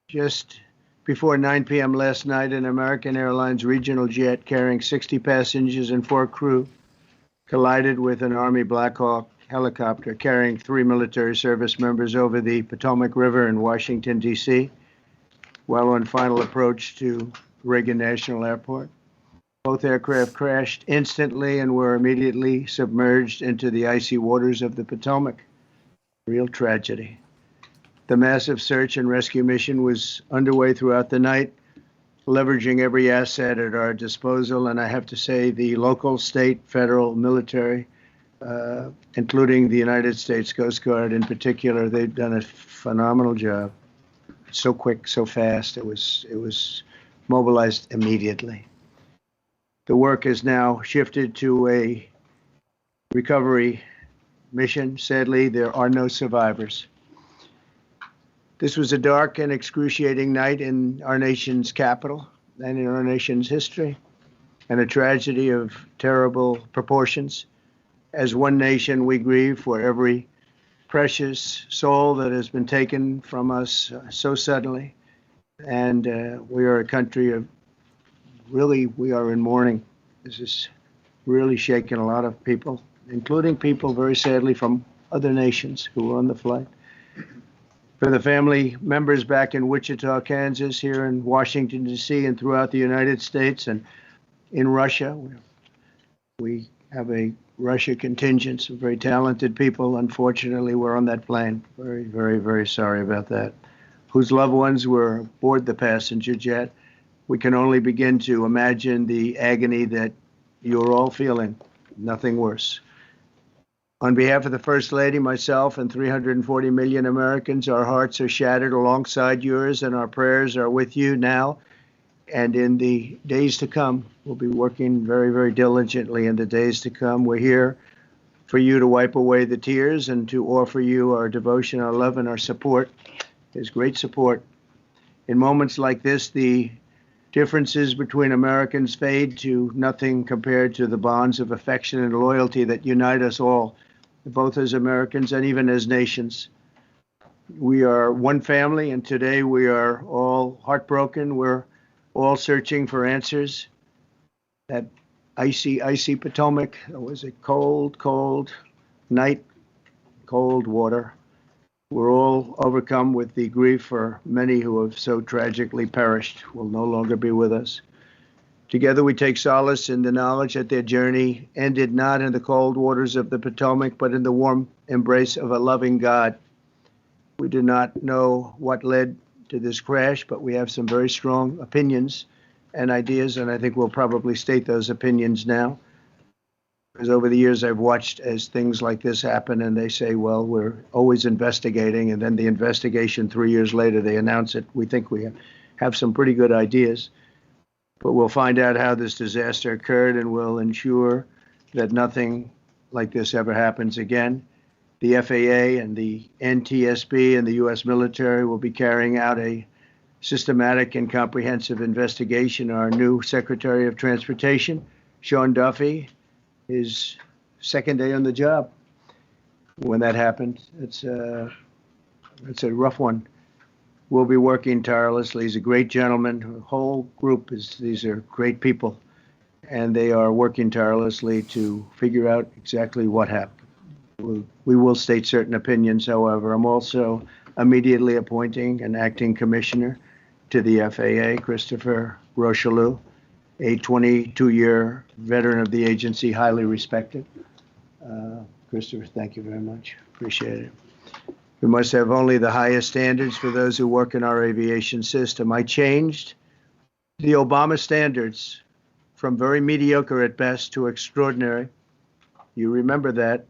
Just before 9 p.m. last night, an American Airlines regional jet carrying 60 passengers and 4 crew collided with an Army Blackhawk helicopter carrying 3 military service members over the Potomac River in Washington, D.C., while on final approach to Reagan National Airport. Both aircraft crashed instantly and were immediately submerged into the icy waters of the Potomac. Real tragedy. The massive search and rescue mission was underway throughout the night, leveraging every asset at our disposal. And I have to say, the local, state, federal, military, including the United States Coast Guard in particular, they've done a phenomenal job. So quick, so fast. It was mobilized immediately. The work has now shifted to a recovery mission. Sadly, there are no survivors. This was a dark and excruciating night in our nation's capital and in our nation's history, and a tragedy of terrible proportions. As one nation, we grieve for every precious soul that has been taken from us so suddenly. And we are a country of we are in mourning. This is really shaking a lot of people, including people, very sadly, from other nations who were on the flight. For the family members back in Wichita, Kansas, here in Washington, D.C., and throughout the United States and in Russia, we have a Russia contingent, some very talented people. Unfortunately, were on that plane. Very, very, very sorry about that. Whose loved ones were aboard the passenger jet. We can only begin to imagine the agony that you're all feeling. Nothing worse. On behalf of the First Lady, myself, and 340 million Americans, our hearts are shattered alongside yours, and our prayers are with you now and in the days to come. We'll be working very, very diligently in the days to come. We're here for you to wipe away the tears and to offer you our devotion, our love, and our support. There's great support. In moments like this, the differences between Americans fade to nothing compared to the bonds of affection and loyalty that unite us all, both as Americans and even as nations. We are one family, and today we are all heartbroken. We're all searching for answers. That icy Potomac, it was a cold, cold night, cold water. We're all overcome with the grief for many who have so tragically perished, will no longer be with us. Together we take solace in the knowledge that their journey ended not in the cold waters of the Potomac, but in the warm embrace of a loving God. We do not know what led to this crash, but we have some very strong opinions and ideas, and I think we'll probably state those opinions now. Because over the years I've watched as things like this happen, and they say, well, we're always investigating, and then the investigation 3 years later, they announce it. We think we have some pretty good ideas. But we'll find out how this disaster occurred, and we'll ensure that nothing like this ever happens again. The FAA and the NTSB and the U.S. military will be carrying out a systematic and comprehensive investigation. Our new Secretary of Transportation, Sean Duffy, his second day on the job when that happened. It's a rough one. We'll be working tirelessly. He's a great gentleman. The whole group these are great people, and they are working tirelessly to figure out exactly what happened. We will state certain opinions, however. I'm also immediately appointing an acting commissioner to the FAA, Christopher Rocheleau, a 22-year veteran of the agency, highly respected. Christopher, thank you very much. Appreciate it. We must have only the highest standards for those who work in our aviation system. I changed the Obama standards from very mediocre at best to extraordinary. You remember that.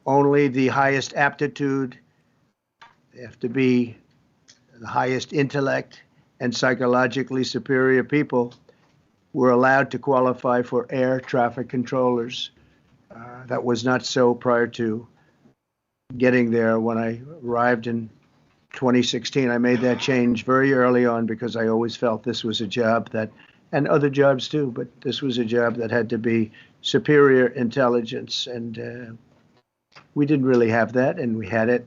Only the highest aptitude, they have to be the highest intellect and psychologically superior people were allowed to qualify for air traffic controllers. That was not so prior to getting there. When I arrived in 2016, I made that change very early on because I always felt this was a job that, and other jobs too, but this was a job that had to be superior intelligence. And we didn't really have that, and we had it.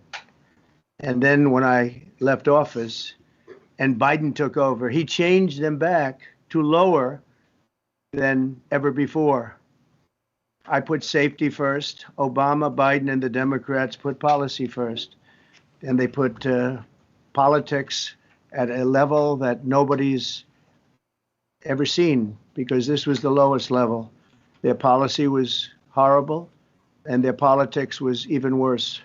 And then when I left office and Biden took over, he changed them back to lower than ever before. I put safety first. Obama, Biden, and the Democrats put policy first. And they put politics at a level that nobody's ever seen, because this was the lowest level. Their policy was horrible, and their politics was even worse.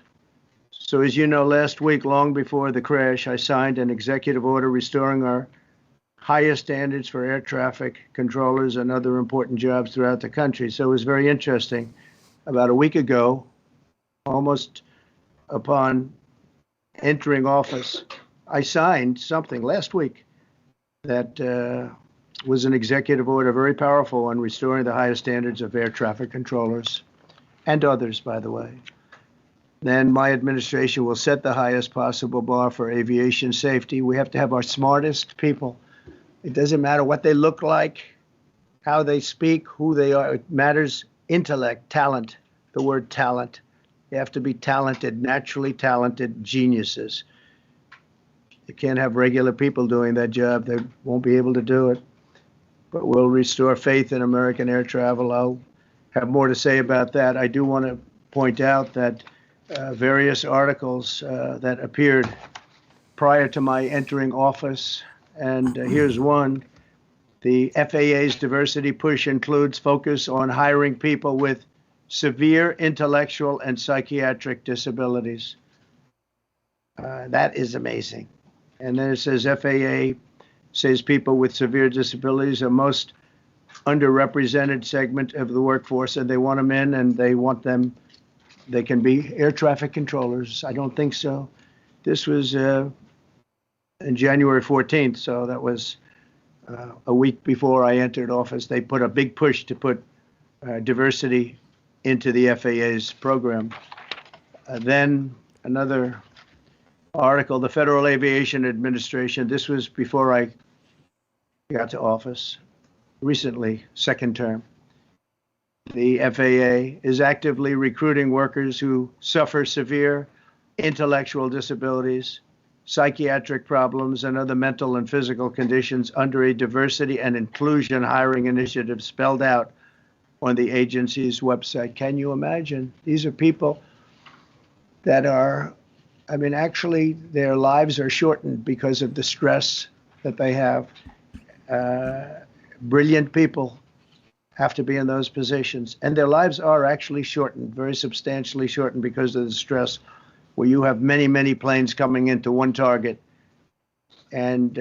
So as you know, last week, long before the crash, I signed an executive order restoring our highest standards for air traffic controllers and other important jobs throughout the country. So it was very interesting. About a week ago, almost upon entering office, I signed something last week that was an executive order, very powerful, on restoring the highest standards of air traffic controllers and others, by the way. Then my administration will set the highest possible bar for aviation safety. We have to have our smartest people. It doesn't matter what they look like, how they speak, who they are. It matters intellect, talent, the word talent. You have to be talented, naturally talented geniuses. You can't have regular people doing that job. They won't be able to do it. But we'll restore faith in American air travel. I'll have more to say about that. I do want to point out that various articles that appeared prior to my entering office, and here's one. The FAA's diversity push includes focus on hiring people with severe intellectual and psychiatric disabilities. That is amazing. And then it says FAA says people with severe disabilities are most underrepresented segment of the workforce, and they want them in, and they want them, they can be air traffic controllers. I don't think so. This was in January 14th, so that was a week before I entered office. They put a big push to put diversity into the FAA's program. Then another article, the Federal Aviation Administration, this was before I got to office, recently, second term. The FAA is actively recruiting workers who suffer severe intellectual disabilities, psychiatric problems, and other mental and physical conditions under a diversity and inclusion hiring initiative spelled out on the agency's website. Can you imagine? These are people that are, I mean, actually, their lives are shortened because of the stress that they have. Brilliant people have to be in those positions, and their lives are actually shortened, very substantially shortened, because of the stress, where you have many, many planes coming into one target, and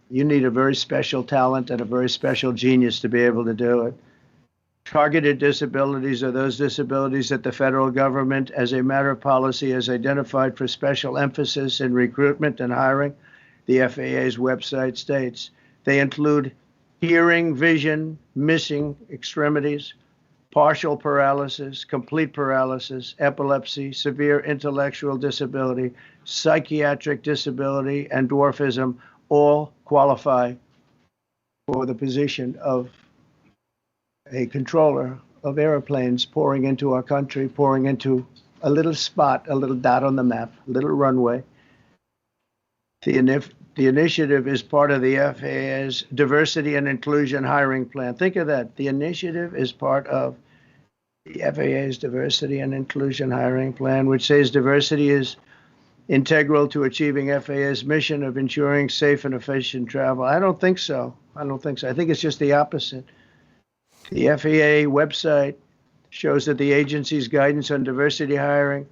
you need a very special talent and a very special genius to be able to do it. Targeted disabilities are those disabilities that the federal government, as a matter of policy, has identified for special emphasis in recruitment and hiring. The FAA's website states they include hearing, vision, missing extremities, partial paralysis, complete paralysis, epilepsy, severe intellectual disability, psychiatric disability, and dwarfism all qualify for the position of a controller of airplanes pouring into our country, pouring into a little spot, a little dot on the map, a little runway. The initiative is part of the FAA's diversity and inclusion hiring plan. Think of that. The initiative is part of the FAA's diversity and inclusion hiring plan, which says diversity is integral to achieving FAA's mission of ensuring safe and efficient travel. I don't think so. I think it's just the opposite. The FAA website shows that the agency's guidance on diversity hiring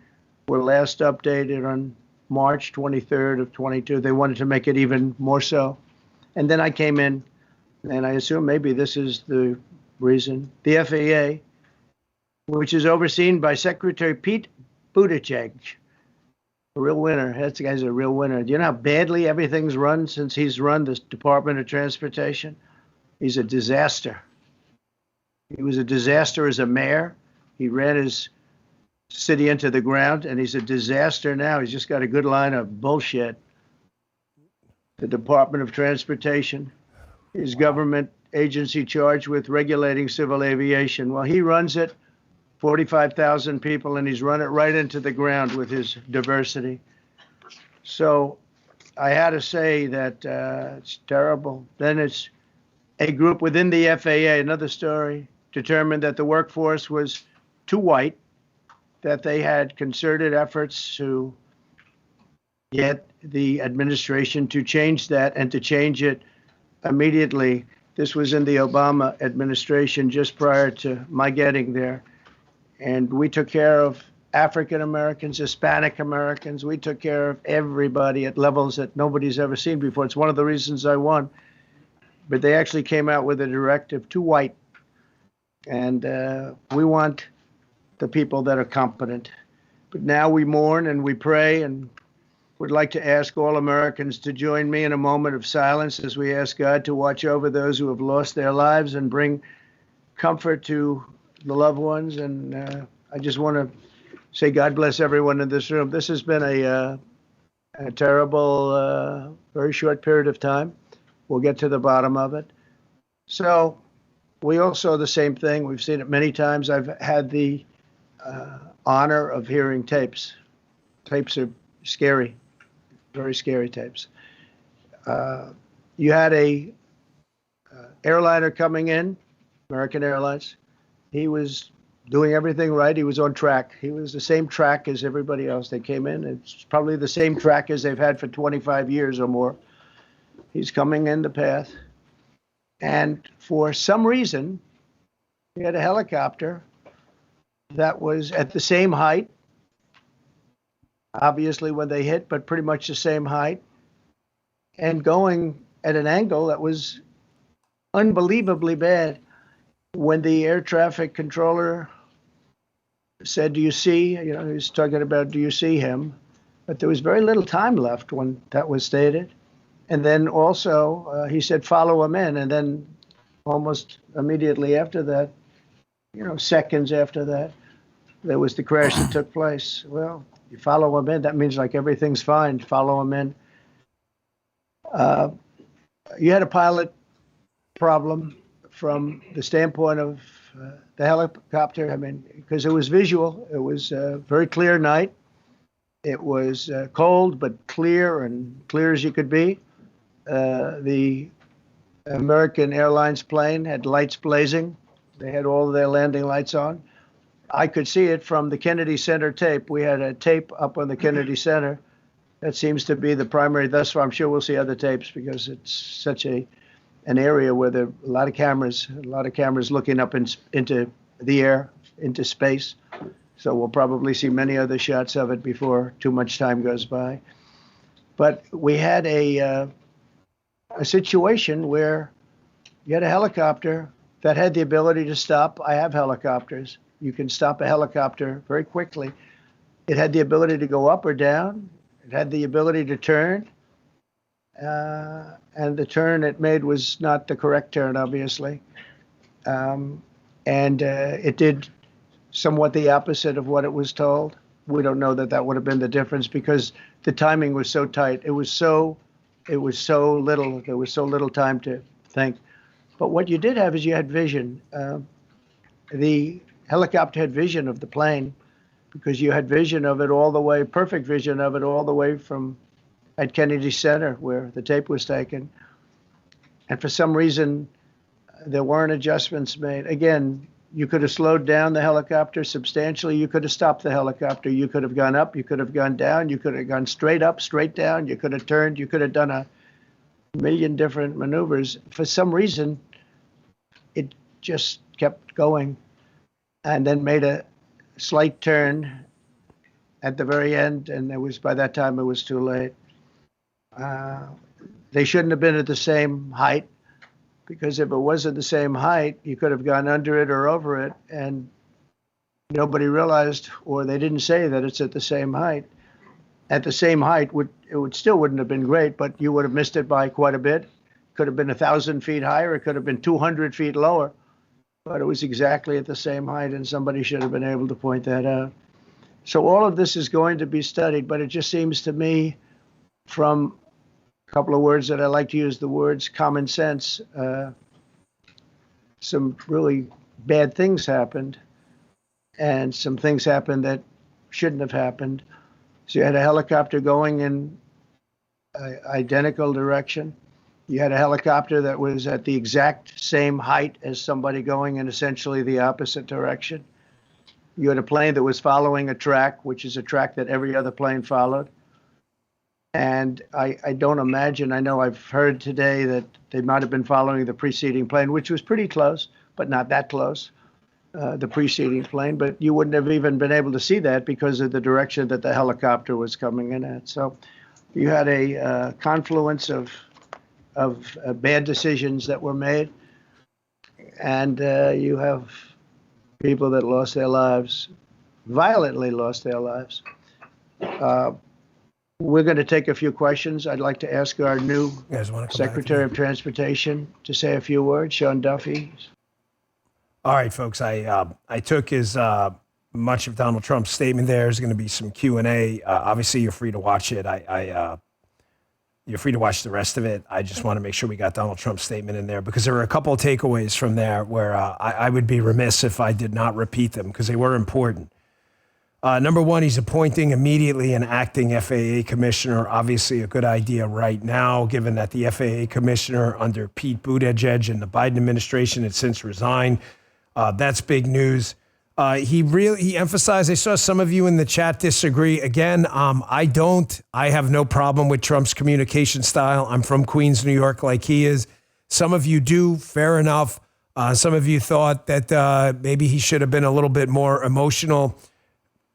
were last updated on March 23rd of 22. They wanted to make it even more so. And then I came in, and I assume maybe this is the reason. The FAA, which is overseen by Secretary Pete Buttigieg, a real winner. That guy's a real winner. Do you know how badly everything's run since he's run the Department of Transportation? He's a disaster. He was a disaster as a mayor. He ran his city into the ground, and he's a disaster now. He's just got a good line of bullshit. The Department of Transportation is government agency charged with regulating civil aviation. Well, he runs it, 45,000 people, and he's run it right into the ground with his diversity. So I had to say that it's terrible. Then it's a group within the FAA, another story, determined that the workforce was too white, that they had concerted efforts to get the administration to change that and to change it immediately. This was in the Obama administration just prior to my getting there. And we took care of African Americans, Hispanic Americans. We took care of everybody at levels that nobody's ever seen before. It's one of the reasons I won. But they actually came out with a directive to white. And we want the people that are competent. But now we mourn and we pray, and would like to ask all Americans to join me in a moment of silence as we ask God to watch over those who have lost their lives and bring comfort to the loved ones. And I just want to say God bless everyone in this room. This has been a terrible, very short period of time. We'll get to the bottom of it. So we all saw the same thing. We've seen it many times. I've had the honor of hearing tapes. Tapes are scary, very scary tapes. You had a airliner coming in, American Airlines. He was doing everything right. He was on track. He was the same track as everybody else. They came in. It's probably the same track as they've had for 25 years or more. He's coming in the path. And for some reason, he had a helicopter that was at the same height, obviously when they hit, but pretty much the same height, and going at an angle that was unbelievably bad. When the air traffic controller said, do you see, he was talking about, do you see him? But there was very little time left when that was stated. And then also he said, follow him in. And then almost immediately after that, seconds after that, there was the crash that took place. Well, you follow him in, that means like everything's fine. Follow him in. You had a pilot problem from the standpoint of the helicopter. I mean, because it was visual. It was a very clear night. It was cold, but clear, and clear as you could be. The American Airlines plane had lights blazing. They had all of their landing lights on. I could see it from the Kennedy Center tape. We had a tape up on the Kennedy Center. That seems to be the primary. Thus far, I'm sure we'll see other tapes because it's such an area where there are a lot of cameras looking up into the air, into space. So we'll probably see many other shots of it before too much time goes by. But we had a situation where you had a helicopter that had the ability to stop. I have helicopters. You can stop a helicopter very quickly. It had the ability to go up or down. It had the ability to turn. And the turn it made was not the correct turn, obviously. And it did somewhat the opposite of what it was told. We don't know that would have been the difference because the timing was so tight. It was so little. There was so little time to think. But what you did have is you had vision. The helicopter had vision of the plane because you had vision of it all the way, perfect vision of it all the way from at Kennedy Center where the tape was taken. And for some reason, there weren't adjustments made. Again, you could have slowed down the helicopter substantially. You could have stopped the helicopter. You could have gone up. You could have gone down. You could have gone straight up, straight down. You could have turned. You could have done a million different maneuvers. For some reason, it just kept going and then made a slight turn at the very end. And by that time, it was too late. They shouldn't have been at the same height because if it wasn't the same height, you could have gone under it or over it. And nobody realized, or they didn't say that it's at the same height. At the same height, it still wouldn't have been great, but you would have missed it by quite a bit. Could have been 1,000 feet higher. It could have been 200 feet lower. But it was exactly at the same height, and somebody should have been able to point that out. So all of this is going to be studied, but it just seems to me from a couple of words that I like to use, the words common sense, some really bad things happened, and some things happened that shouldn't have happened. So you had a helicopter going in an identical direction. You had a helicopter that was at the exact same height as somebody going in essentially the opposite direction. You had a plane that was following a track, which is a track that every other plane followed. And I don't imagine, I know I've heard today that they might have been following the preceding plane, which was pretty close, but not that close. the preceding plane, but you wouldn't have even been able to see that because of the direction that the helicopter was coming in at. So you had a confluence of bad decisions that were made, and you have people that lost their lives, violently lost their lives. We're going to take a few questions. I'd like to ask our new Secretary of Transportation to say a few words, Sean Duffy. All right, folks. I took as much of Donald Trump's statement. There's going to be some Q&A. Obviously, you're free to watch it. You're free to watch the rest of it. I just want to make sure we got Donald Trump's statement in there because there were a couple of takeaways from there where I would be remiss if I did not repeat them because they were important. Number one, he's appointing immediately an acting FAA commissioner. Obviously, a good idea right now, given that the FAA commissioner under Pete Buttigieg and the Biden administration had since resigned. That's big news. He emphasized, I saw some of you in the chat disagree. Again, I have no problem with Trump's communication style. I'm from Queens, New York, like he is. Some of you do, fair enough. Some of you thought that maybe he should have been a little bit more emotional.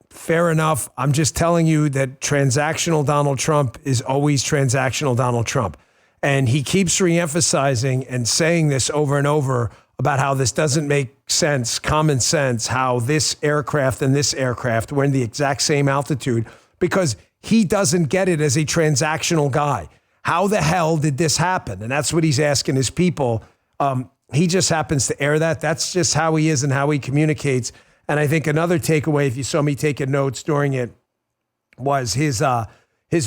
Fair enough. I'm just telling you that transactional Donald Trump is always transactional Donald Trump. And he keeps reemphasizing and saying this over and over about how this doesn't make sense, common sense, how this aircraft and this aircraft were in the exact same altitude because he doesn't get it as a transactional guy. How the hell did this happen? And that's what he's asking his people. He just happens to air that. That's just how he is and how he communicates. And I think another takeaway, if you saw me taking notes during it, was his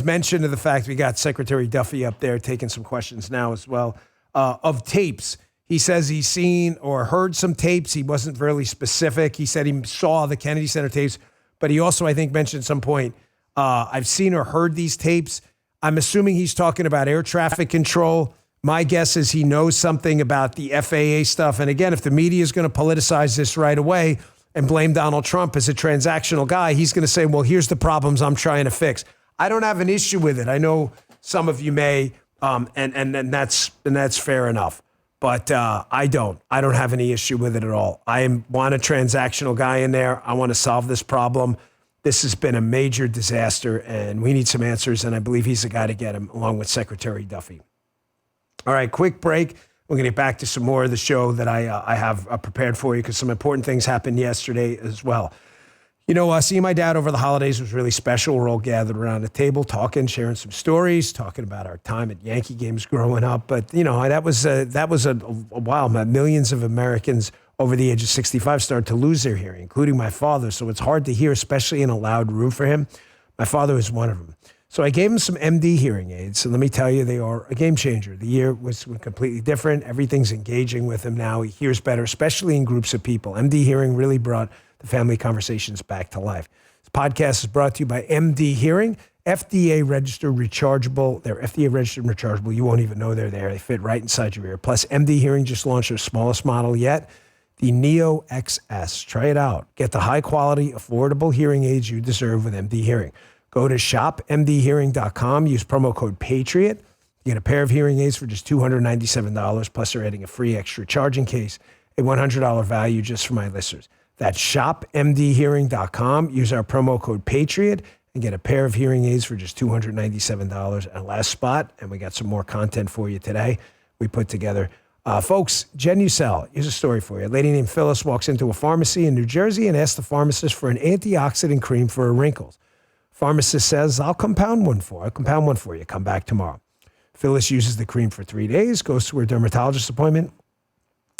mention of the fact we got Secretary Duffy up there taking some questions now as well, of tapes. He says he's seen or heard some tapes. He wasn't really specific. He said he saw the Kennedy Center tapes, but he also, I think, mentioned at some point, I've seen or heard these tapes. I'm assuming he's talking about air traffic control. My guess is he knows something about the FAA stuff. And again, if the media is going to politicize this right away and blame Donald Trump as a transactional guy, he's going to say, well, here's the problems I'm trying to fix. I don't have an issue with it. I know some of you may, and that's fair enough. But I don't have any issue with it at all. I want a transactional guy in there. I want to solve this problem. This has been a major disaster, and we need some answers, and I believe he's the guy to get him, along with Secretary Duffy. All right, quick break. We're going to get back to some more of the show that I have prepared for you because some important things happened yesterday as well. You know, seeing my dad over the holidays was really special. We're all gathered around the table, talking, sharing some stories, talking about our time at Yankee games growing up. But, you know, that was a while. Millions of Americans over the age of 65 started to lose their hearing, including my father. So it's hard to hear, especially in a loud room for him. My father was one of them. So I gave him some MD hearing aids. And let me tell you, they are a game changer. The year was completely different. Everything's engaging with him now. He hears better, especially in groups of people. MD hearing really brought the family conversations back to life. This podcast is brought to you by MD Hearing, FDA registered rechargeable. They're FDA registered and rechargeable. You won't even know they're there. They fit right inside your ear. Plus, MD Hearing just launched their smallest model yet, the Neo XS. Try it out. Get the high quality, affordable hearing aids you deserve with MD Hearing. Go to shopmdhearing.com. Use promo code PATRIOT. You get a pair of hearing aids for just $297. Plus, they're adding a free extra charging case, a $100 value just for my listeners. That's shopmdhearing.com. Use our promo code PATRIOT and get a pair of hearing aids for just $297. And last spot, and we got some more content for you today, we put together. Folks, Genucel, here's a story for you. A lady named Phyllis walks into a pharmacy in New Jersey and asks the pharmacist for an antioxidant cream for her wrinkles. Pharmacist says, I'll compound one for you. Come back tomorrow. Phyllis uses the cream for 3 days, goes to her dermatologist appointment.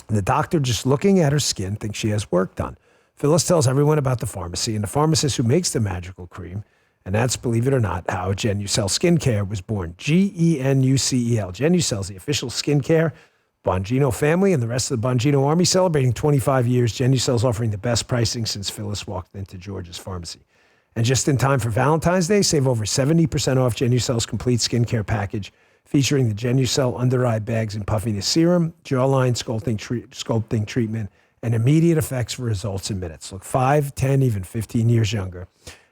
The doctor, just looking at her skin, thinks she has work done. Phyllis tells everyone about the pharmacy and the pharmacist who makes the magical cream. And that's, believe it or not, how Genucel Skincare was born. Genucel. Genucel is the official skincare Bongino family and the rest of the Bongino army celebrating 25 years. Genucel is offering the best pricing since Phyllis walked into George's pharmacy. And just in time for Valentine's Day, save over 70% off Genucel's complete skincare package, featuring the Genucel Under Eye Bags and Puffiness Serum, jawline sculpting treatment, and immediate effects for results in minutes. Look 5, 10, even 15 years younger.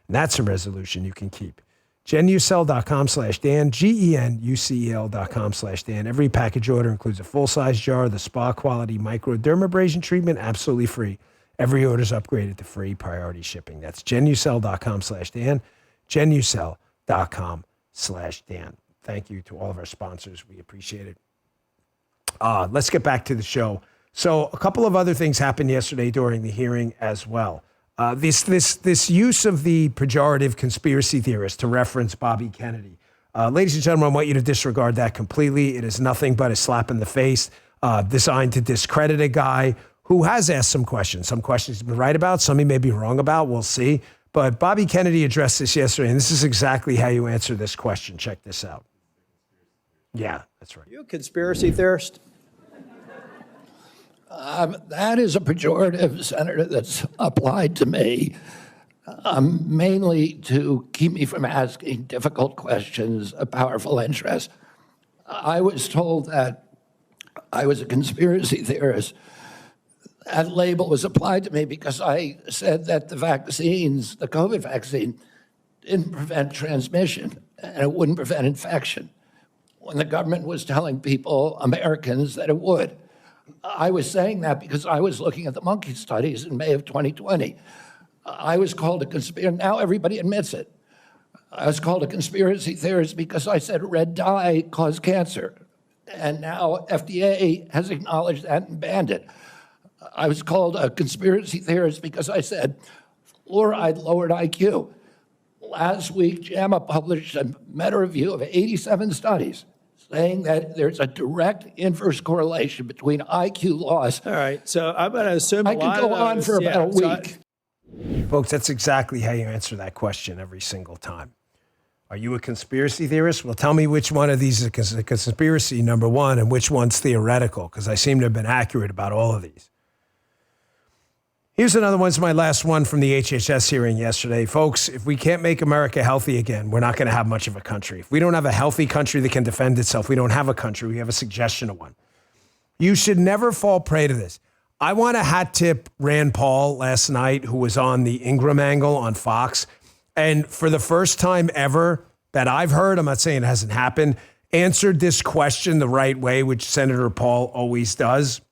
And that's a resolution you can keep. Genucel.com/Dan, GENUCEL.com/Dan. Every package order includes a full-size jar of the spa-quality microdermabrasion treatment, absolutely free. Every order is upgraded to free priority shipping. That's genucell.com/Dan, genucell.com/Dan. Thank you to all of our sponsors. We appreciate it. Let's get back to the show. So a couple of other things happened yesterday during the hearing as well. This use of the pejorative conspiracy theorist to reference Bobby Kennedy. Ladies and gentlemen, I want you to disregard that completely. It is nothing but a slap in the face designed to discredit a guy who has asked some questions. Some questions he's been right about, some he may be wrong about. We'll see. But Bobby Kennedy addressed this yesterday, and this is exactly how you answer this question. Check this out. Yeah, that's right. Are you a conspiracy theorist? That is a pejorative, Senator, that's applied to me, mainly to keep me from asking difficult questions of powerful interests. I was told that I was a conspiracy theorist. That label was applied to me because I said that the vaccines, the COVID vaccine, didn't prevent transmission and it wouldn't prevent infection, when the government was telling people, Americans, that it would. I was saying that because I was looking at the monkey studies in May of 2020. I was called a conspiracy. Now everybody admits it. I was called a conspiracy theorist because I said red dye caused cancer. And now FDA has acknowledged that and banned it. I was called a conspiracy theorist because I said fluoride lowered IQ. Last week, JAMA published a meta-review of 87 studies saying that there's a direct inverse correlation between IQ loss. All right, so I'm going to assume I could go on for about a week. Folks, that's exactly how you answer that question every single time. Are you a conspiracy theorist? Well, tell me which one of these is a conspiracy, number one, and which one's theoretical, because I seem to have been accurate about all of these. Here's another one. It's my last one from the HHS hearing yesterday. Folks, if we can't make America healthy again, we're not going to have much of a country. If we don't have a healthy country that can defend itself, we don't have a country. We have a suggestion of one. You should never fall prey to this. I want to hat tip Rand Paul last night, who was on the Ingram angle on Fox. And for the first time ever that I've heard, I'm not saying it hasn't happened, answered this question the right way, which Senator Paul always does.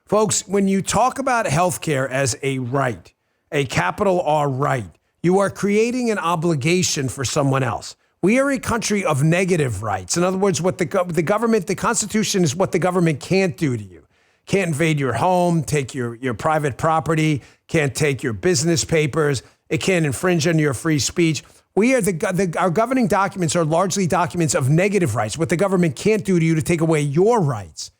Folks, when you talk about healthcare as a right, a capital R right, you are creating an obligation for someone else. We are a country of negative rights. In other words, what the government, the Constitution is what the government can't do to you. Can't invade your home, take your private property, can't take your business papers. It can't infringe on your free speech. We are our governing documents are largely documents of negative rights, what the government can't do to you to take away your rights.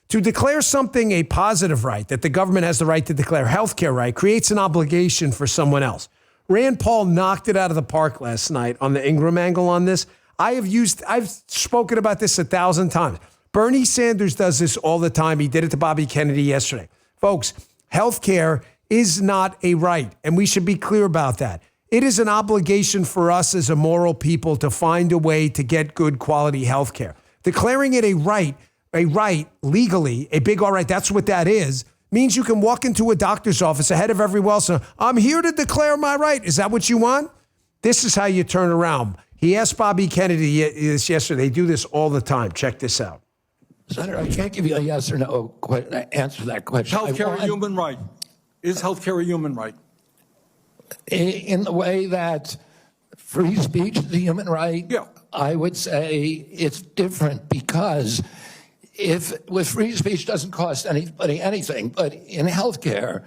To declare something a positive right, that the government has the right to declare healthcare right, creates an obligation for someone else. Rand Paul knocked it out of the park last night on the Ingram angle on this. I've spoken about this 1,000 times. Bernie Sanders does this all the time. He did it to Bobby Kennedy yesterday. Folks, healthcare is not a right, and we should be clear about that. It is an obligation for us as a moral people to find a way to get good quality healthcare. Declaring it a right legally, a big all right, that's what that is, means you can walk into a doctor's office ahead of everyone else and, I'm here to declare my right. Is that what you want? This is how you turn around. He asked Bobby Kennedy this yesterday. They do this all the time. Check this out. Senator, I can't give you a yes or no answer to that question. Healthcare a human right? Is healthcare a human right? In the way that free speech is a human right, yeah. I would say it's different because with free speech doesn't cost anybody anything, but in healthcare,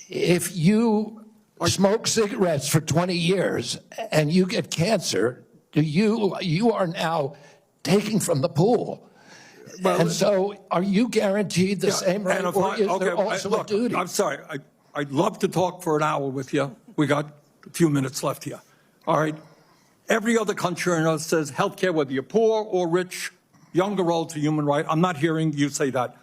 if you smoke cigarettes for 20 years and you get cancer, you are now taking from the pool. Well, and so are you guaranteed the same right, or is there also a duty? I'm sorry. I'd love to talk for an hour with you. We got a few minutes left here. All right. Every other country on earth says healthcare, whether you're poor or rich, young or old, is a human right. I'm not hearing you say that.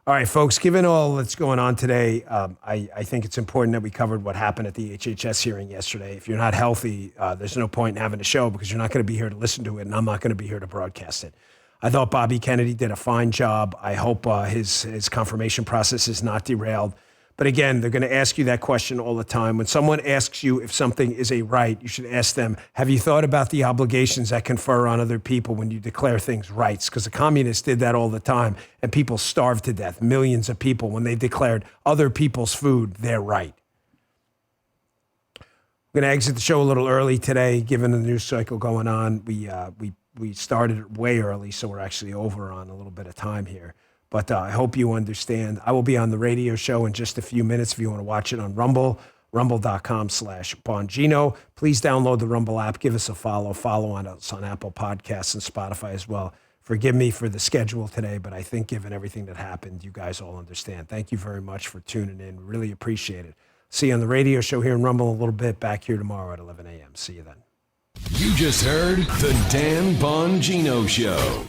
All right, folks, given all that's going on today, I think it's important that we covered what happened at the HHS hearing yesterday. If you're not healthy, there's no point in having a show because you're not going to be here to listen to it, and I'm not going to be here to broadcast it. I thought Bobby Kennedy did a fine job. I hope his confirmation process is not derailed. But again, they're going to ask you that question all the time. When someone asks you if something is a right, you should ask them, have you thought about the obligations that confer on other people when you declare things rights? Because the communists did that all the time, and people starved to death, millions of people, when they declared other people's food their right. We're going to exit the show a little early today, given the news cycle going on. We started way early, so we're actually over on a little bit of time here. But I hope you understand. I will be on the radio show in just a few minutes if you want to watch it on Rumble, rumble.com/Bongino. Please download the Rumble app. Give us a follow. Follow on us on Apple Podcasts and Spotify as well. Forgive me for the schedule today, but I think given everything that happened, you guys all understand. Thank you very much for tuning in. Really appreciate it. See you on the radio show here in Rumble in a little bit. Back here tomorrow at 11 a.m. See you then. You just heard The Dan Bongino Show.